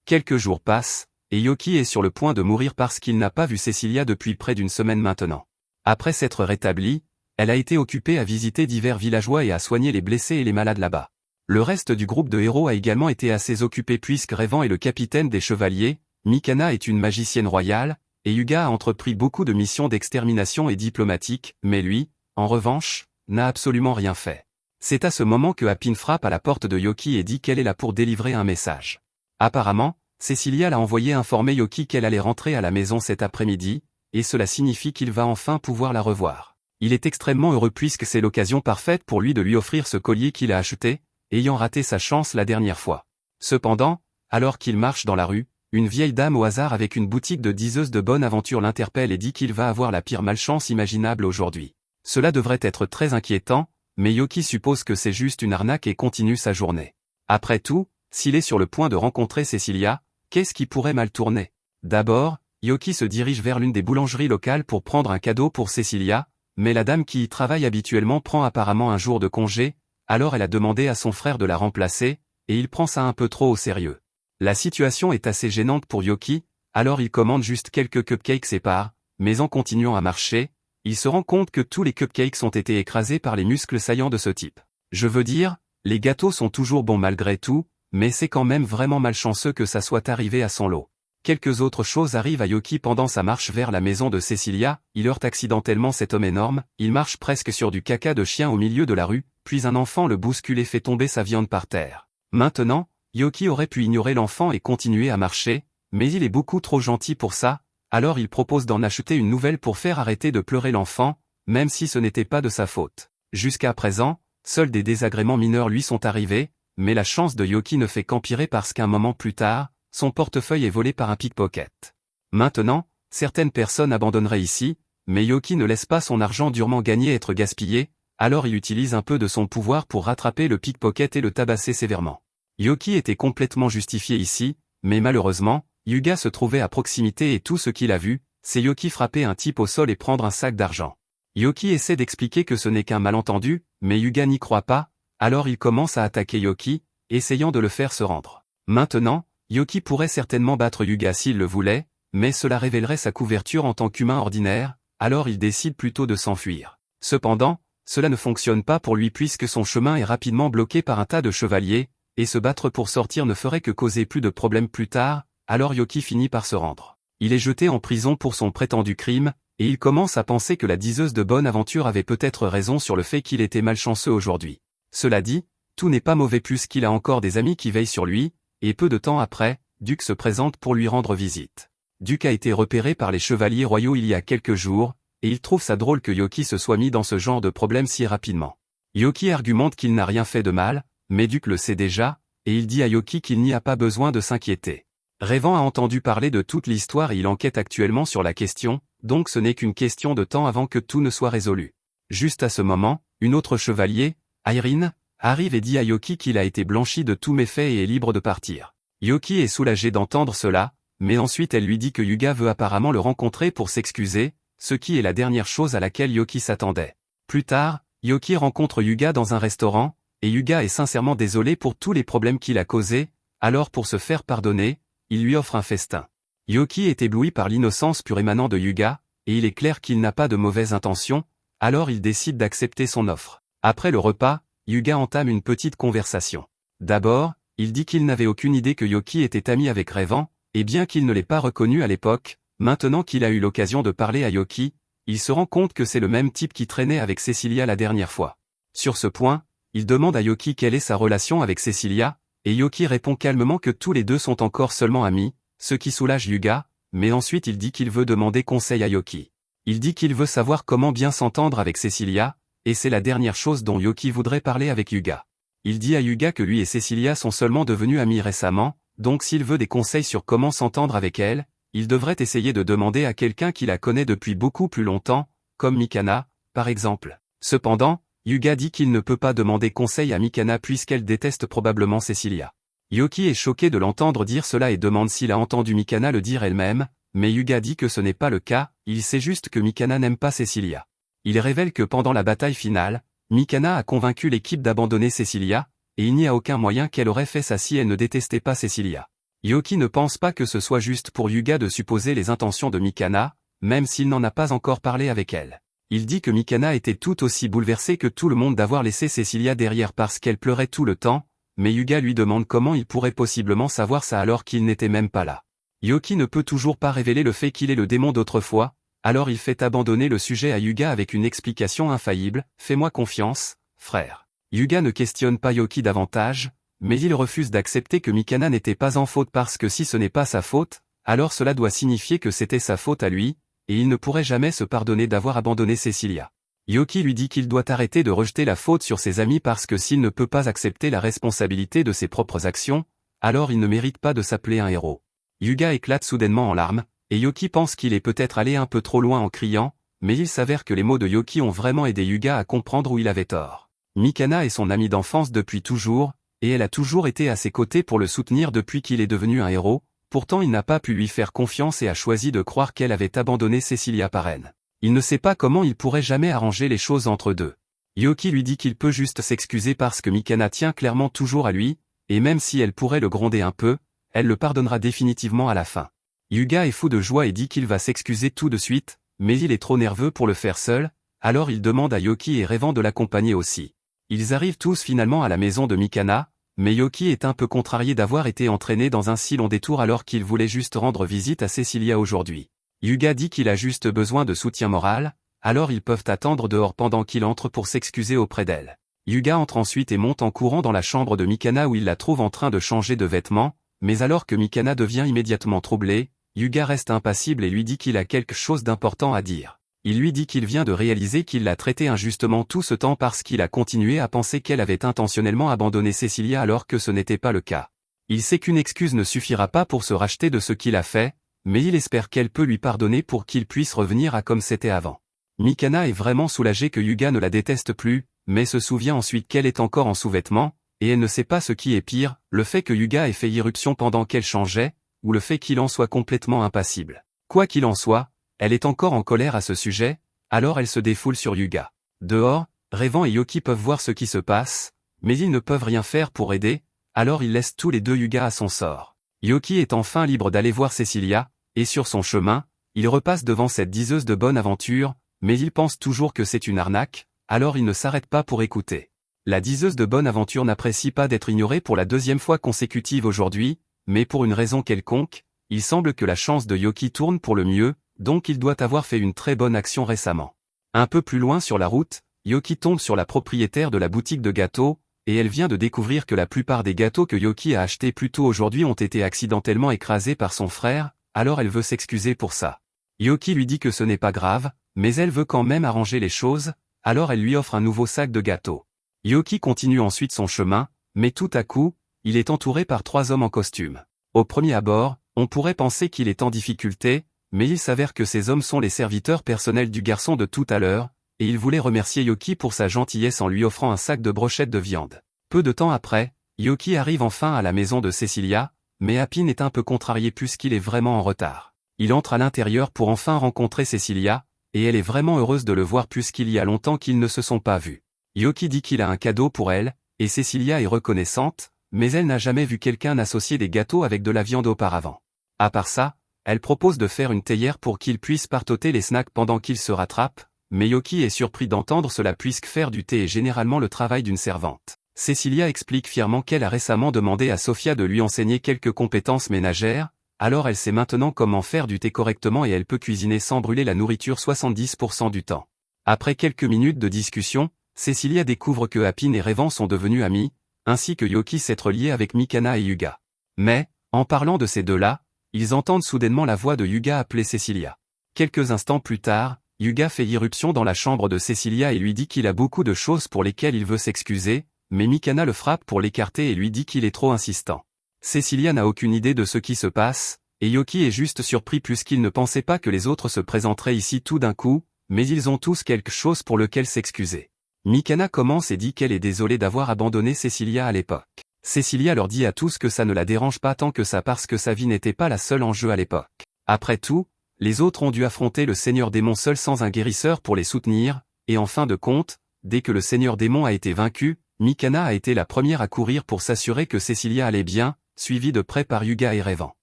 Quelques jours passent, et Yoki est sur le point de mourir parce qu'il n'a pas vu Cecilia depuis près d'une semaine maintenant. Après s'être rétablie, elle a été occupée à visiter divers villageois et à soigner les blessés et les malades là-bas. Le reste du groupe de héros a également été assez occupé puisque Revan est le capitaine des chevaliers, Mikana est une magicienne royale, et Yuga a entrepris beaucoup de missions d'extermination et diplomatiques, mais lui, en revanche, n'a absolument rien fait. C'est à ce moment que Appin frappe à la porte de Yoki et dit qu'elle est là pour délivrer un message. Apparemment, Cecilia l'a envoyé informer Yoki qu'elle allait rentrer à la maison cet après-midi, et cela signifie qu'il va enfin pouvoir la revoir. Il est extrêmement heureux puisque c'est l'occasion parfaite pour lui de lui offrir ce collier qu'il a acheté, ayant raté sa chance la dernière fois. Cependant, alors qu'il marche dans la rue, une vieille dame au hasard avec une boutique de diseuses de bonne aventure l'interpelle et dit qu'il va avoir la pire malchance imaginable aujourd'hui. Cela devrait être très inquiétant, mais Yoki suppose que c'est juste une arnaque et continue sa journée. Après tout, s'il est sur le point de rencontrer Cecilia, qu'est-ce qui pourrait mal tourner? D'abord, Yoki se dirige vers l'une des boulangeries locales pour prendre un cadeau pour Cecilia, mais la dame qui y travaille habituellement prend apparemment un jour de congé, alors elle a demandé à son frère de la remplacer, et il prend ça un peu trop au sérieux. La situation est assez gênante pour Yoki, alors il commande juste quelques cupcakes et part, mais en continuant à marcher, il se rend compte que tous les cupcakes ont été écrasés par les muscles saillants de ce type. Je veux dire, les gâteaux sont toujours bons malgré tout, mais c'est quand même vraiment malchanceux que ça soit arrivé à son lot. Quelques autres choses arrivent à Yoki pendant sa marche vers la maison de Cecilia, il heurte accidentellement cet homme énorme, il marche presque sur du caca de chien au milieu de la rue, puis un enfant le bouscule et fait tomber sa viande par terre. Maintenant, Yoki aurait pu ignorer l'enfant et continuer à marcher, mais il est beaucoup trop gentil pour ça, alors il propose d'en acheter une nouvelle pour faire arrêter de pleurer l'enfant, même si ce n'était pas de sa faute. Jusqu'à présent, seuls des désagréments mineurs lui sont arrivés, mais la chance de Yoki ne fait qu'empirer parce qu'un moment plus tard, son portefeuille est volé par un pickpocket. Maintenant, certaines personnes abandonneraient ici, mais Yoki ne laisse pas son argent durement gagné être gaspillé, alors il utilise un peu de son pouvoir pour rattraper le pickpocket et le tabasser sévèrement. Yoki était complètement justifié ici, mais malheureusement, Yuga se trouvait à proximité et tout ce qu'il a vu, c'est Yoki frapper un type au sol et prendre un sac d'argent. Yoki essaie d'expliquer que ce n'est qu'un malentendu, mais Yuga n'y croit pas, alors il commence à attaquer Yoki, essayant de le faire se rendre. Maintenant, Yoki pourrait certainement battre Yuga s'il le voulait, mais cela révélerait sa couverture en tant qu'humain ordinaire, alors il décide plutôt de s'enfuir. Cependant, cela ne fonctionne pas pour lui puisque son chemin est rapidement bloqué par un tas de chevaliers, et se battre pour sortir ne ferait que causer plus de problèmes plus tard, alors Yoki finit par se rendre. Il est jeté en prison pour son prétendu crime, et il commence à penser que la diseuse de bonne aventure avait peut-être raison sur le fait qu'il était malchanceux aujourd'hui. Cela dit, tout n'est pas mauvais puisqu'il a encore des amis qui veillent sur lui, et peu de temps après, Duke se présente pour lui rendre visite. Duke a été repéré par les chevaliers royaux il y a quelques jours, et il trouve ça drôle que Yoki se soit mis dans ce genre de problème si rapidement. Yoki argumente qu'il n'a rien fait de mal, mais Duke le sait déjà, et il dit à Yoki qu'il n'y a pas besoin de s'inquiéter. Revan a entendu parler de toute l'histoire et il enquête actuellement sur la question, donc ce n'est qu'une question de temps avant que tout ne soit résolu. Juste à ce moment, une autre chevalier, Irene, arrive et dit à Yoki qu'il a été blanchi de tous méfaits et est libre de partir. Yoki est soulagé d'entendre cela, mais ensuite elle lui dit que Yuga veut apparemment le rencontrer pour s'excuser, ce qui est la dernière chose à laquelle Yoki s'attendait. Plus tard, Yoki rencontre Yuga dans un restaurant, et Yuga est sincèrement désolé pour tous les problèmes qu'il a causés, alors pour se faire pardonner, il lui offre un festin. Yoki est ébloui par l'innocence pure émanant de Yuga, et il est clair qu'il n'a pas de mauvaises intentions, alors il décide d'accepter son offre. Après le repas, Yuga entame une petite conversation. D'abord, il dit qu'il n'avait aucune idée que Yoki était ami avec Revan, et bien qu'il ne l'ait pas reconnu à l'époque, maintenant qu'il a eu l'occasion de parler à Yoki, il se rend compte que c'est le même type qui traînait avec Cecilia la dernière fois. Sur ce point, il demande à Yoki quelle est sa relation avec Cecilia, et Yoki répond calmement que tous les deux sont encore seulement amis, ce qui soulage Yuga, mais ensuite il dit qu'il veut demander conseil à Yoki. Il dit qu'il veut savoir comment bien s'entendre avec Cecilia, et c'est la dernière chose dont Yoki voudrait parler avec Yuga. Il dit à Yuga que lui et Cecilia sont seulement devenus amis récemment, donc s'il veut des conseils sur comment s'entendre avec elle, il devrait essayer de demander à quelqu'un qui la connaît depuis beaucoup plus longtemps, comme Mikana, par exemple. Cependant, Yuga dit qu'il ne peut pas demander conseil à Mikana puisqu'elle déteste probablement Cecilia. Yoki est choqué de l'entendre dire cela et demande s'il a entendu Mikana le dire elle-même, mais Yuga dit que ce n'est pas le cas, il sait juste que Mikana n'aime pas Cecilia. Il révèle que pendant la bataille finale, Mikana a convaincu l'équipe d'abandonner Cecilia, et il n'y a aucun moyen qu'elle aurait fait ça si elle ne détestait pas Cecilia. Yoki ne pense pas que ce soit juste pour Yuga de supposer les intentions de Mikana, même s'il n'en a pas encore parlé avec elle. Il dit que Mikana était tout aussi bouleversée que tout le monde d'avoir laissé Cecilia derrière parce qu'elle pleurait tout le temps, mais Yuga lui demande comment il pourrait possiblement savoir ça alors qu'il n'était même pas là. Yoki ne peut toujours pas révéler le fait qu'il est le démon d'autrefois, alors il fait abandonner le sujet à Yuga avec une explication infaillible, « Fais-moi confiance, frère ». Yuga ne questionne pas Yoki davantage, mais il refuse d'accepter que Mikana n'était pas en faute parce que si ce n'est pas sa faute, alors cela doit signifier que c'était sa faute à lui, et il ne pourrait jamais se pardonner d'avoir abandonné Cecilia. Yoki lui dit qu'il doit arrêter de rejeter la faute sur ses amis parce que s'il ne peut pas accepter la responsabilité de ses propres actions, alors il ne mérite pas de s'appeler un héros. Yuga éclate soudainement en larmes, et Yoki pense qu'il est peut-être allé un peu trop loin en criant, mais il s'avère que les mots de Yoki ont vraiment aidé Yuga à comprendre où il avait tort. Mikana est son amie d'enfance depuis toujours, et elle a toujours été à ses côtés pour le soutenir depuis qu'il est devenu un héros, pourtant il n'a pas pu lui faire confiance et a choisi de croire qu'elle avait abandonné Cecilia par haine. Il ne sait pas comment il pourrait jamais arranger les choses entre deux. Yoki lui dit qu'il peut juste s'excuser parce que Mikana tient clairement toujours à lui, et même si elle pourrait le gronder un peu, elle le pardonnera définitivement à la fin. Yuga est fou de joie et dit qu'il va s'excuser tout de suite, mais il est trop nerveux pour le faire seul, alors il demande à Yoki et Revan de l'accompagner aussi. Ils arrivent tous finalement à la maison de Mikana, mais Yoki est un peu contrarié d'avoir été entraîné dans un si long détour alors qu'il voulait juste rendre visite à Cecilia aujourd'hui. Yuga dit qu'il a juste besoin de soutien moral, alors ils peuvent attendre dehors pendant qu'il entre pour s'excuser auprès d'elle. Hyuga entre ensuite et monte en courant dans la chambre de Mikana où il la trouve en train de changer de vêtements, mais alors que Mikana devient immédiatement troublée, Hyuga reste impassible et lui dit qu'il a quelque chose d'important à dire. Il lui dit qu'il vient de réaliser qu'il l'a traité injustement tout ce temps parce qu'il a continué à penser qu'elle avait intentionnellement abandonné Cecilia alors que ce n'était pas le cas. Il sait qu'une excuse ne suffira pas pour se racheter de ce qu'il a fait, mais il espère qu'elle peut lui pardonner pour qu'il puisse revenir à comme c'était avant. Mikana est vraiment soulagée que Hyuga ne la déteste plus, mais se souvient ensuite qu'elle est encore en sous-vêtements, et elle ne sait pas ce qui est pire, le fait que Hyuga ait fait irruption pendant qu'elle changeait, ou le fait qu'il en soit complètement impassible. Quoi qu'il en soit, elle est encore en colère à ce sujet, alors elle se défoule sur Hyuga. Dehors, Revan et Yoki peuvent voir ce qui se passe, mais ils ne peuvent rien faire pour aider, alors ils laissent tous les deux Hyuga à son sort. Yoki est enfin libre d'aller voir Cecilia, et sur son chemin, il repasse devant cette diseuse de bonne aventure, mais il pense toujours que c'est une arnaque, alors il ne s'arrête pas pour écouter. La diseuse de bonne aventure n'apprécie pas d'être ignorée pour la deuxième fois consécutive aujourd'hui, mais pour une raison quelconque, il semble que la chance de Yoki tourne pour le mieux, donc il doit avoir fait une très bonne action récemment. Un peu plus loin sur la route, Yoki tombe sur la propriétaire de la boutique de gâteaux, et elle vient de découvrir que la plupart des gâteaux que Yoki a achetés plus tôt aujourd'hui ont été accidentellement écrasés par son frère, alors elle veut s'excuser pour ça. Yoki lui dit que ce n'est pas grave, mais elle veut quand même arranger les choses, alors elle lui offre un nouveau sac de gâteaux. Yoki continue ensuite son chemin, mais tout à coup, il est entouré par 3 hommes en costume. Au premier abord, on pourrait penser qu'il est en difficulté, mais il s'avère que ces hommes sont les serviteurs personnels du garçon de tout à l'heure, et ils voulaient remercier Yoki pour sa gentillesse en lui offrant un sac de brochettes de viande. Peu de temps après, Yoki arrive enfin à la maison de Cecilia, mais Appin est un peu contrarié puisqu'il est vraiment en retard. Il entre à l'intérieur pour enfin rencontrer Cecilia, et elle est vraiment heureuse de le voir puisqu'il y a longtemps qu'ils ne se sont pas vus. Yoki dit qu'il a un cadeau pour elle, et Cecilia est reconnaissante, mais elle n'a jamais vu quelqu'un associer des gâteaux avec de la viande auparavant. À part ça, elle propose de faire une théière pour qu'il puisse partoter les snacks pendant qu'il se rattrape, mais Yoki est surpris d'entendre cela puisque faire du thé est généralement le travail d'une servante. Cecilia explique fièrement qu'elle a récemment demandé à Sofia de lui enseigner quelques compétences ménagères, alors elle sait maintenant comment faire du thé correctement et elle peut cuisiner sans brûler la nourriture 70% du temps. Après quelques minutes de discussion, Cecilia découvre que Appin et Revan sont devenus amis, ainsi que Yoki s'être lié avec Mikana et Hyuga. Mais, en parlant de ces deux-là, ils entendent soudainement la voix de Hyuga appeler Cecilia. Quelques instants plus tard, Hyuga fait irruption dans la chambre de Cecilia et lui dit qu'il a beaucoup de choses pour lesquelles il veut s'excuser, mais Mikana le frappe pour l'écarter et lui dit qu'il est trop insistant. Cecilia n'a aucune idée de ce qui se passe, et Yoki est juste surpris puisqu'il ne pensait pas que les autres se présenteraient ici tout d'un coup, mais ils ont tous quelque chose pour lequel s'excuser. Mikana commence et dit qu'elle est désolée d'avoir abandonné Cecilia à l'époque. Cecilia leur dit à tous que ça ne la dérange pas tant que ça parce que sa vie n'était pas la seule en jeu à l'époque. Après tout, les autres ont dû affronter le Seigneur Démon seul sans un guérisseur pour les soutenir, et en fin de compte, dès que le Seigneur Démon a été vaincu, Mikana a été la première à courir pour s'assurer que Cecilia allait bien, suivie de près par Hyuga et Revan.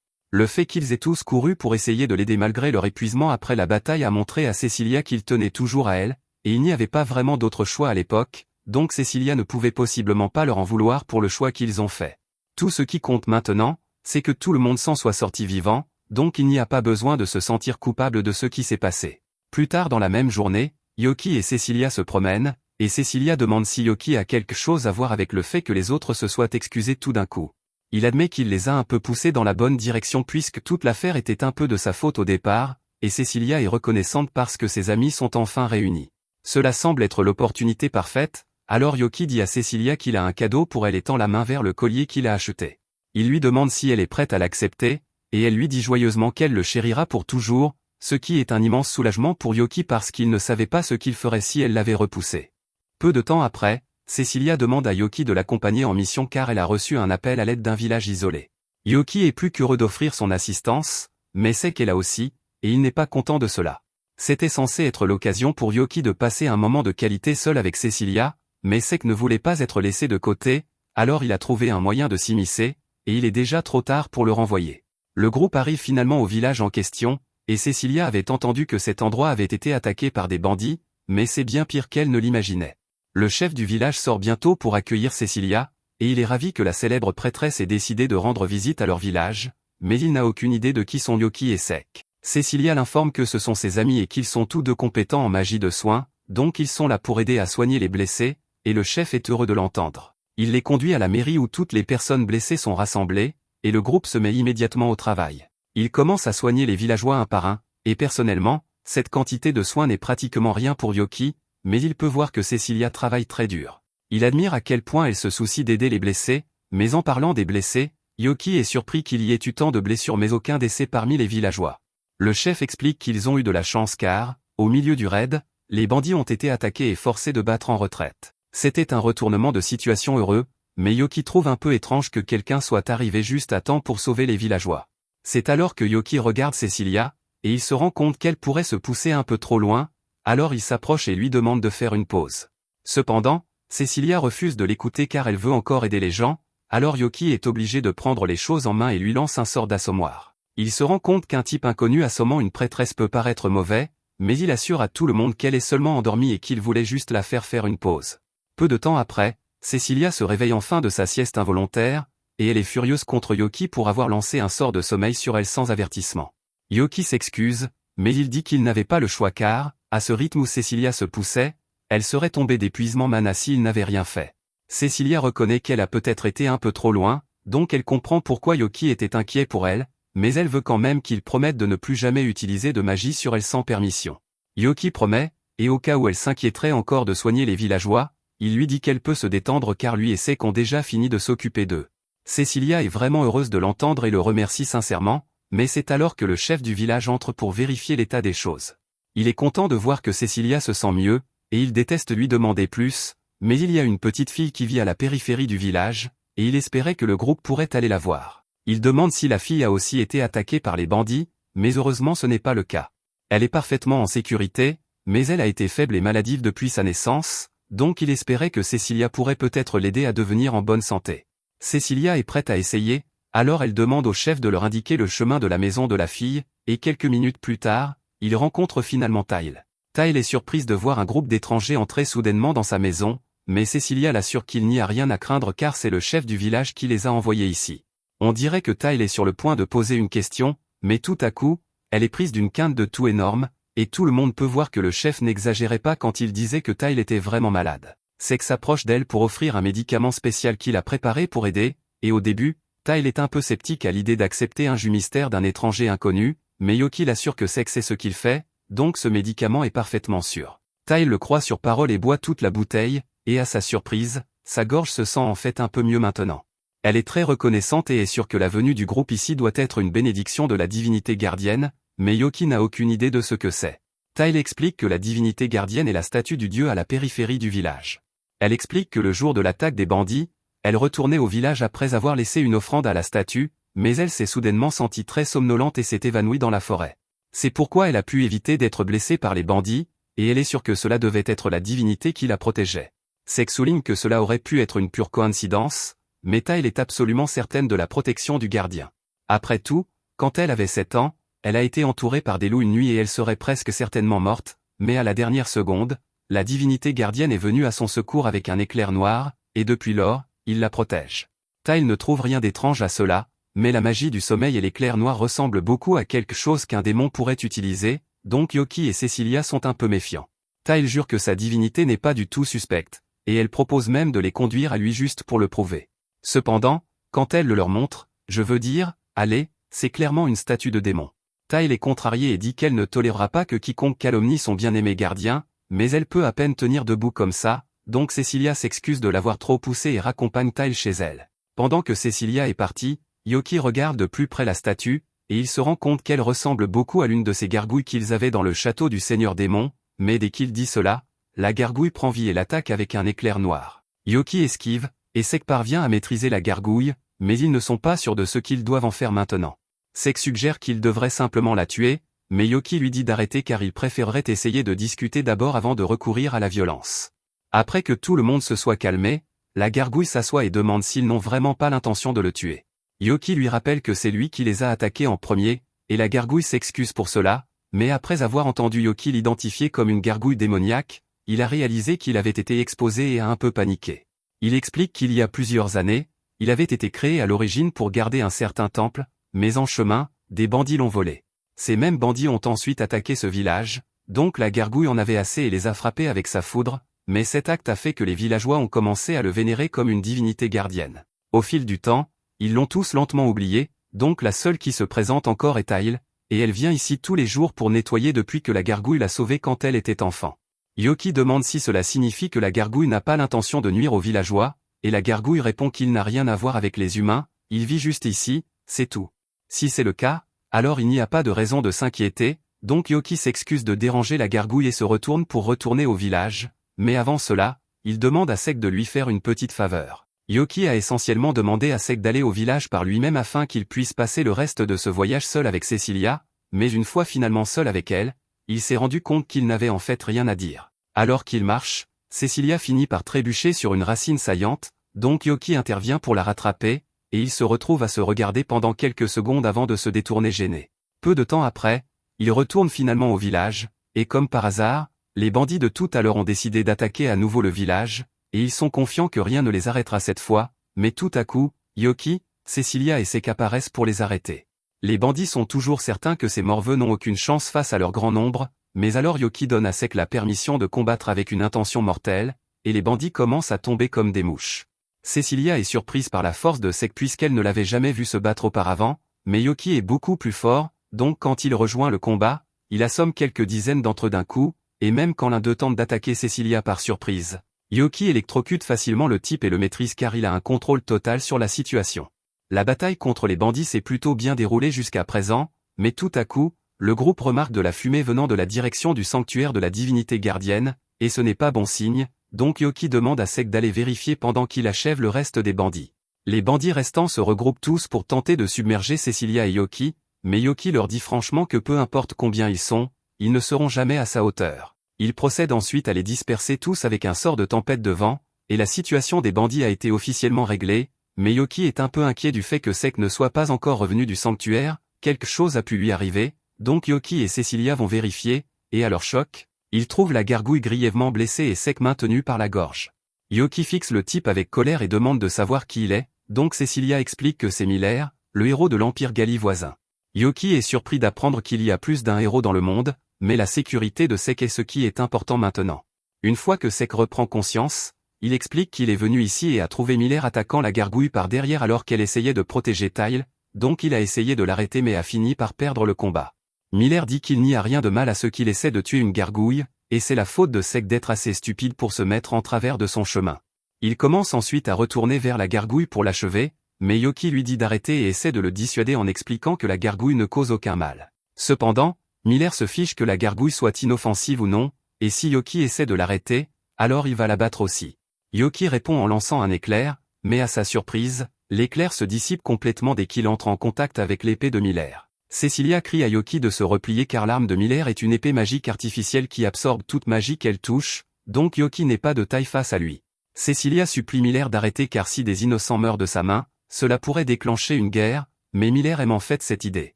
Le fait qu'ils aient tous couru pour essayer de l'aider malgré leur épuisement après la bataille a montré à Cecilia qu'ils tenaient toujours à elle, et il n'y avait pas vraiment d'autre choix à l'époque, donc Cecilia ne pouvait possiblement pas leur en vouloir pour le choix qu'ils ont fait. Tout ce qui compte maintenant, c'est que tout le monde s'en soit sorti vivant, donc il n'y a pas besoin de se sentir coupable de ce qui s'est passé. Plus tard dans la même journée, Yoki et Cecilia se promènent, et Cecilia demande si Yoki a quelque chose à voir avec le fait que les autres se soient excusés tout d'un coup. Il admet qu'il les a un peu poussés dans la bonne direction puisque toute l'affaire était un peu de sa faute au départ, et Cecilia est reconnaissante parce que ses amis sont enfin réunis. Cela semble être l'opportunité parfaite, alors Yoki dit à Cecilia qu'il a un cadeau pour elle et tend la main vers le collier qu'il a acheté. Il lui demande si elle est prête à l'accepter, et elle lui dit joyeusement qu'elle le chérira pour toujours, ce qui est un immense soulagement pour Yoki parce qu'il ne savait pas ce qu'il ferait si elle l'avait repoussé. Peu de temps après, Cecilia demande à Yoki de l'accompagner en mission car elle a reçu un appel à l'aide d'un village isolé. Yoki est plus qu'heureux d'offrir son assistance, mais sait qu'elle a aussi, et il n'est pas content de cela. C'était censé être l'occasion pour Yoki de passer un moment de qualité seul avec Cecilia, mais Sek ne voulait pas être laissé de côté, alors il a trouvé un moyen de s'immiscer, et il est déjà trop tard pour le renvoyer. Le groupe arrive finalement au village en question, et Cecilia avait entendu que cet endroit avait été attaqué par des bandits, mais c'est bien pire qu'elle ne l'imaginait. Le chef du village sort bientôt pour accueillir Cecilia, et il est ravi que la célèbre prêtresse ait décidé de rendre visite à leur village, mais il n'a aucune idée de qui sont Yoki et Sek. Cecilia l'informe que ce sont ses amis et qu'ils sont tous deux compétents en magie de soins, donc ils sont là pour aider à soigner les blessés, et le chef est heureux de l'entendre. Il les conduit à la mairie où toutes les personnes blessées sont rassemblées, et le groupe se met immédiatement au travail. Il commence à soigner les villageois un par un, et personnellement, cette quantité de soins n'est pratiquement rien pour Yoki, mais il peut voir que Cecilia travaille très dur. Il admire à quel point elle se soucie d'aider les blessés, mais en parlant des blessés, Yoki est surpris qu'il y ait eu tant de blessures mais aucun décès parmi les villageois. Le chef explique qu'ils ont eu de la chance car, au milieu du raid, les bandits ont été attaqués et forcés de battre en retraite. C'était un retournement de situation heureux, mais Yoki trouve un peu étrange que quelqu'un soit arrivé juste à temps pour sauver les villageois. C'est alors que Yoki regarde Cecilia, et il se rend compte qu'elle pourrait se pousser un peu trop loin, alors il s'approche et lui demande de faire une pause. Cependant, Cecilia refuse de l'écouter car elle veut encore aider les gens, alors Yoki est obligé de prendre les choses en main et lui lance un sort d'assommoir. Il se rend compte qu'un type inconnu assommant une prêtresse peut paraître mauvais, mais il assure à tout le monde qu'elle est seulement endormie et qu'il voulait juste la faire une pause. Peu de temps après, Cecilia se réveille enfin de sa sieste involontaire, et elle est furieuse contre Yoki pour avoir lancé un sort de sommeil sur elle sans avertissement. Yoki s'excuse, mais il dit qu'il n'avait pas le choix car, à ce rythme où Cecilia se poussait, elle serait tombée d'épuisement mana s'il n'avait rien fait. Cecilia reconnaît qu'elle a peut-être été un peu trop loin, donc elle comprend pourquoi Yoki était inquiet pour elle, mais elle veut quand même qu'il promette de ne plus jamais utiliser de magie sur elle sans permission. Yoki promet, et au cas où elle s'inquiéterait encore de soigner les villageois, il lui dit qu'elle peut se détendre car lui et Sek ont déjà fini de s'occuper d'eux. Cecilia est vraiment heureuse de l'entendre et le remercie sincèrement, mais c'est alors que le chef du village entre pour vérifier l'état des choses. Il est content de voir que Cecilia se sent mieux, et il déteste lui demander plus, mais il y a une petite fille qui vit à la périphérie du village, et il espérait que le groupe pourrait aller la voir. Il demande si la fille a aussi été attaquée par les bandits, mais heureusement ce n'est pas le cas. Elle est parfaitement en sécurité, mais elle a été faible et maladive depuis sa naissance, donc il espérait que Cecilia pourrait peut-être l'aider à devenir en bonne santé. Cecilia est prête à essayer, alors elle demande au chef de leur indiquer le chemin de la maison de la fille, et quelques minutes plus tard, il rencontre finalement Tyle. Tyle est surprise de voir un groupe d'étrangers entrer soudainement dans sa maison, mais Cecilia l'assure qu'il n'y a rien à craindre car c'est le chef du village qui les a envoyés ici. On dirait que Tyle est sur le point de poser une question, mais tout à coup, elle est prise d'une quinte de toux énorme, et tout le monde peut voir que le chef n'exagérait pas quand il disait que Tyle était vraiment malade. Sek s'approche d'elle pour offrir un médicament spécial qu'il a préparé pour aider, et au début, Tyle est un peu sceptique à l'idée d'accepter un jus mystère d'un étranger inconnu, mais Yoki l'assure que Sek sait ce qu'il fait, donc ce médicament est parfaitement sûr. Tyle le croit sur parole et boit toute la bouteille, et à sa surprise, sa gorge se sent en fait un peu mieux maintenant. Elle est très reconnaissante et est sûre que la venue du groupe ici doit être une bénédiction de la divinité gardienne, mais Yoki n'a aucune idée de ce que c'est. Tyle explique que la divinité gardienne est la statue du dieu à la périphérie du village. Elle explique que le jour de l'attaque des bandits, elle retournait au village après avoir laissé une offrande à la statue, mais elle s'est soudainement sentie très somnolente et s'est évanouie dans la forêt. C'est pourquoi elle a pu éviter d'être blessée par les bandits, et elle est sûre que cela devait être la divinité qui la protégeait. Sek souligne que cela aurait pu être une pure coïncidence, mais Tyle est absolument certaine de la protection du gardien. Après tout, quand elle avait 7 ans, elle a été entourée par des loups une nuit et elle serait presque certainement morte, mais à la dernière seconde, la divinité gardienne est venue à son secours avec un éclair noir, et depuis lors, il la protège. Tyle ne trouve rien d'étrange à cela, mais la magie du sommeil et l'éclair noir ressemblent beaucoup à quelque chose qu'un démon pourrait utiliser, donc Yoki et Cecilia sont un peu méfiants. Tyle jure que sa divinité n'est pas du tout suspecte, et elle propose même de les conduire à lui juste pour le prouver. Cependant, quand elle le leur montre, je veux dire, allez, c'est clairement une statue de démon. Tyle est contrariée et dit qu'elle ne tolérera pas que quiconque calomnie son bien-aimé gardien, mais elle peut à peine tenir debout comme ça, donc Cecilia s'excuse de l'avoir trop poussée et raccompagne Tyle chez elle. Pendant que Cecilia est partie, Yoki regarde de plus près la statue, et il se rend compte qu'elle ressemble beaucoup à l'une de ces gargouilles qu'ils avaient dans le château du Seigneur Démon, mais dès qu'il dit cela, la gargouille prend vie et l'attaque avec un éclair noir. Yoki esquive, et Sek parvient à maîtriser la gargouille, mais ils ne sont pas sûrs de ce qu'ils doivent en faire maintenant. Sek suggère qu'il devrait simplement la tuer, mais Yoki lui dit d'arrêter car il préférerait essayer de discuter d'abord avant de recourir à la violence. Après que tout le monde se soit calmé, la gargouille s'assoit et demande s'ils n'ont vraiment pas l'intention de le tuer. Yoki lui rappelle que c'est lui qui les a attaqués en premier, et la gargouille s'excuse pour cela, mais après avoir entendu Yoki l'identifier comme une gargouille démoniaque, il a réalisé qu'il avait été exposé et a un peu paniqué. Il explique qu'il y a plusieurs années, il avait été créé à l'origine pour garder un certain temple, mais en chemin, des bandits l'ont volé. Ces mêmes bandits ont ensuite attaqué ce village, donc la gargouille en avait assez et les a frappés avec sa foudre, mais cet acte a fait que les villageois ont commencé à le vénérer comme une divinité gardienne. Au fil du temps, ils l'ont tous lentement oublié, donc la seule qui se présente encore est Tail, et elle vient ici tous les jours pour nettoyer depuis que la gargouille l'a sauvée quand elle était enfant. Yoki demande si cela signifie que la gargouille n'a pas l'intention de nuire aux villageois, et la gargouille répond qu'il n'a rien à voir avec les humains, il vit juste ici, c'est tout. Si c'est le cas, alors il n'y a pas de raison de s'inquiéter, donc Yoki s'excuse de déranger la gargouille et se retourne pour retourner au village, mais avant cela, il demande à Sek de lui faire une petite faveur. Yoki a essentiellement demandé à Sek d'aller au village par lui-même afin qu'il puisse passer le reste de ce voyage seul avec Cecilia, mais une fois finalement seul avec elle, il s'est rendu compte qu'il n'avait en fait rien à dire. Alors qu'il marche, Cecilia finit par trébucher sur une racine saillante, donc Yoki intervient pour la rattraper, et il se retrouve à se regarder pendant quelques secondes avant de se détourner gêné. Peu de temps après, il retourne finalement au village, et comme par hasard, les bandits de tout à l'heure ont décidé d'attaquer à nouveau le village, et ils sont confiants que rien ne les arrêtera cette fois, mais tout à coup, Yoki, Cecilia et Sek apparaissent pour les arrêter. Les bandits sont toujours certains que ces morveux n'ont aucune chance face à leur grand nombre, mais alors Yoki donne à Sek la permission de combattre avec une intention mortelle, et les bandits commencent à tomber comme des mouches. Cecilia est surprise par la force de Sek puisqu'elle ne l'avait jamais vu se battre auparavant, mais Yoki est beaucoup plus fort, donc quand il rejoint le combat, il assomme quelques dizaines d'entre eux d'un coup, et même quand l'un d'eux tente d'attaquer Cecilia par surprise, Yoki électrocute facilement le type et le maîtrise car il a un contrôle total sur la situation. La bataille contre les bandits s'est plutôt bien déroulée jusqu'à présent, mais tout à coup, le groupe remarque de la fumée venant de la direction du sanctuaire de la divinité gardienne, et ce n'est pas bon signe, donc Yoki demande à Sek d'aller vérifier pendant qu'il achève le reste des bandits. Les bandits restants se regroupent tous pour tenter de submerger Cecilia et Yoki, mais Yoki leur dit franchement que peu importe combien ils sont, ils ne seront jamais à sa hauteur. Il procède ensuite à les disperser tous avec un sort de tempête de vent, et la situation des bandits a été officiellement réglée, mais Yoki est un peu inquiet du fait que Sek ne soit pas encore revenu du sanctuaire, quelque chose a pu lui arriver, donc Yoki et Cecilia vont vérifier, et à leur choc, ils trouvent la gargouille grièvement blessée et Sek maintenu par la gorge. Yoki fixe le type avec colère et demande de savoir qui il est, donc Cecilia explique que c'est Miller, le héros de l'Empire Gali voisin. Yoki est surpris d'apprendre qu'il y a plus d'un héros dans le monde, mais la sécurité de Sek est ce qui est important maintenant. Une fois que Sek reprend conscience, il explique qu'il est venu ici et a trouvé Miller attaquant la gargouille par derrière alors qu'elle essayait de protéger Tail, donc il a essayé de l'arrêter mais a fini par perdre le combat. Miller dit qu'il n'y a rien de mal à ce qu'il essaie de tuer une gargouille, et c'est la faute de Sek d'être assez stupide pour se mettre en travers de son chemin. Il commence ensuite à retourner vers la gargouille pour l'achever, mais Yoki lui dit d'arrêter et essaie de le dissuader en expliquant que la gargouille ne cause aucun mal. Cependant, Miller se fiche que la gargouille soit inoffensive ou non, et si Yoki essaie de l'arrêter, alors il va la battre aussi. Yoki répond en lançant un éclair, mais à sa surprise, l'éclair se dissipe complètement dès qu'il entre en contact avec l'épée de Miller. Cecilia crie à Yoki de se replier car l'arme de Miller est une épée magique artificielle qui absorbe toute magie qu'elle touche, donc Yoki n'est pas de taille face à lui. Cecilia supplie Miller d'arrêter car si des innocents meurent de sa main, cela pourrait déclencher une guerre, mais Miller aime en fait cette idée.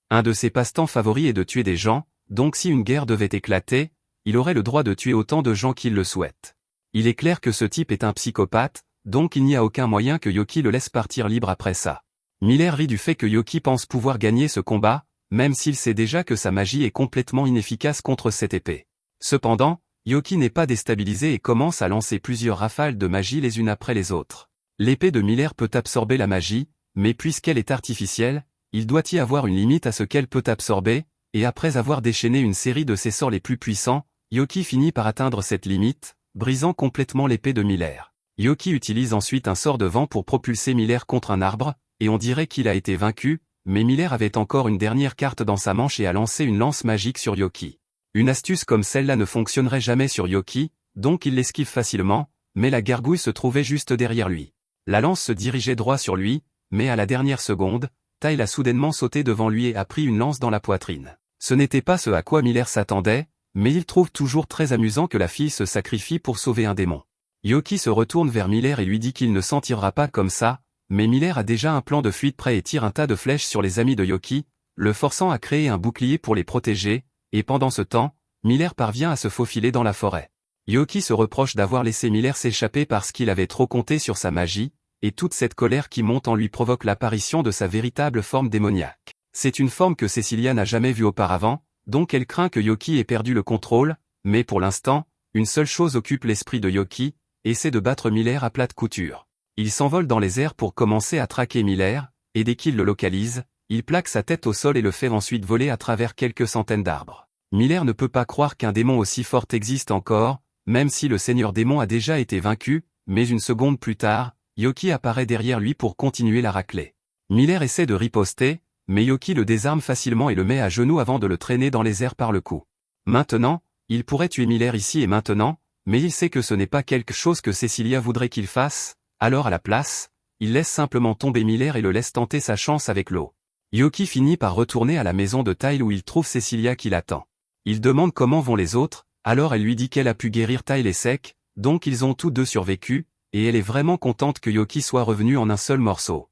Un de ses passe-temps favoris est de tuer des gens, donc si une guerre devait éclater, il aurait le droit de tuer autant de gens qu'il le souhaite. Il est clair que ce type est un psychopathe, donc il n'y a aucun moyen que Yoki le laisse partir libre après ça. Miller rit du fait que Yoki pense pouvoir gagner ce combat, même s'il sait déjà que sa magie est complètement inefficace contre cette épée. Cependant, Yoki n'est pas déstabilisé et commence à lancer plusieurs rafales de magie les unes après les autres. L'épée de Miller peut absorber la magie, mais puisqu'elle est artificielle, il doit y avoir une limite à ce qu'elle peut absorber, et après avoir déchaîné une série de ses sorts les plus puissants, Yoki finit par atteindre cette limite, brisant complètement l'épée de Miller. Yoki utilise ensuite un sort de vent pour propulser Miller contre un arbre, et on dirait qu'il a été vaincu, mais Miller avait encore une dernière carte dans sa manche et a lancé une lance magique sur Yoki. Une astuce comme celle-là ne fonctionnerait jamais sur Yoki, donc il l'esquive facilement, mais la gargouille se trouvait juste derrière lui. La lance se dirigeait droit sur lui, mais à la dernière seconde, Tail a soudainement sauté devant lui et a pris une lance dans la poitrine. Ce n'était pas ce à quoi Miller s'attendait, mais il trouve toujours très amusant que la fille se sacrifie pour sauver un démon. Yoki se retourne vers Miller et lui dit qu'il ne s'en tirera pas comme ça, mais Miller a déjà un plan de fuite prêt et tire un tas de flèches sur les amis de Yoki, le forçant à créer un bouclier pour les protéger, et pendant ce temps, Miller parvient à se faufiler dans la forêt. Yoki se reproche d'avoir laissé Miller s'échapper parce qu'il avait trop compté sur sa magie, et toute cette colère qui monte en lui provoque l'apparition de sa véritable forme démoniaque. C'est une forme que Cecilia n'a jamais vue auparavant, donc elle craint que Yoki ait perdu le contrôle, mais pour l'instant, Une seule chose occupe l'esprit de Yoki, et c'est de battre Miller à plate couture. Il s'envole dans les airs pour commencer à traquer Miller, et dès qu'il le localise, il plaque sa tête au sol et le fait ensuite voler à travers quelques centaines d'arbres. Miller ne peut pas croire qu'un démon aussi fort existe encore, même si le seigneur démon a déjà été vaincu, mais une seconde plus tard, Yoki apparaît derrière lui pour continuer la raclée. Miller essaie de riposter, mais Yoki le désarme facilement et le met à genoux avant de le traîner dans les airs par le cou. Maintenant, il pourrait tuer Miller ici et maintenant, mais il sait que ce n'est pas quelque chose que Cecilia voudrait qu'il fasse, alors à la place, il laisse simplement tomber Miller et le laisse tenter sa chance avec l'eau. Yoki finit par retourner à la maison de Tyle où il trouve Cecilia qui l'attend. Il demande comment vont les autres, alors elle lui dit qu'elle a pu guérir Tyle et Sek, donc ils ont tous deux survécu, et elle est vraiment contente que Yoki soit revenu en un seul morceau.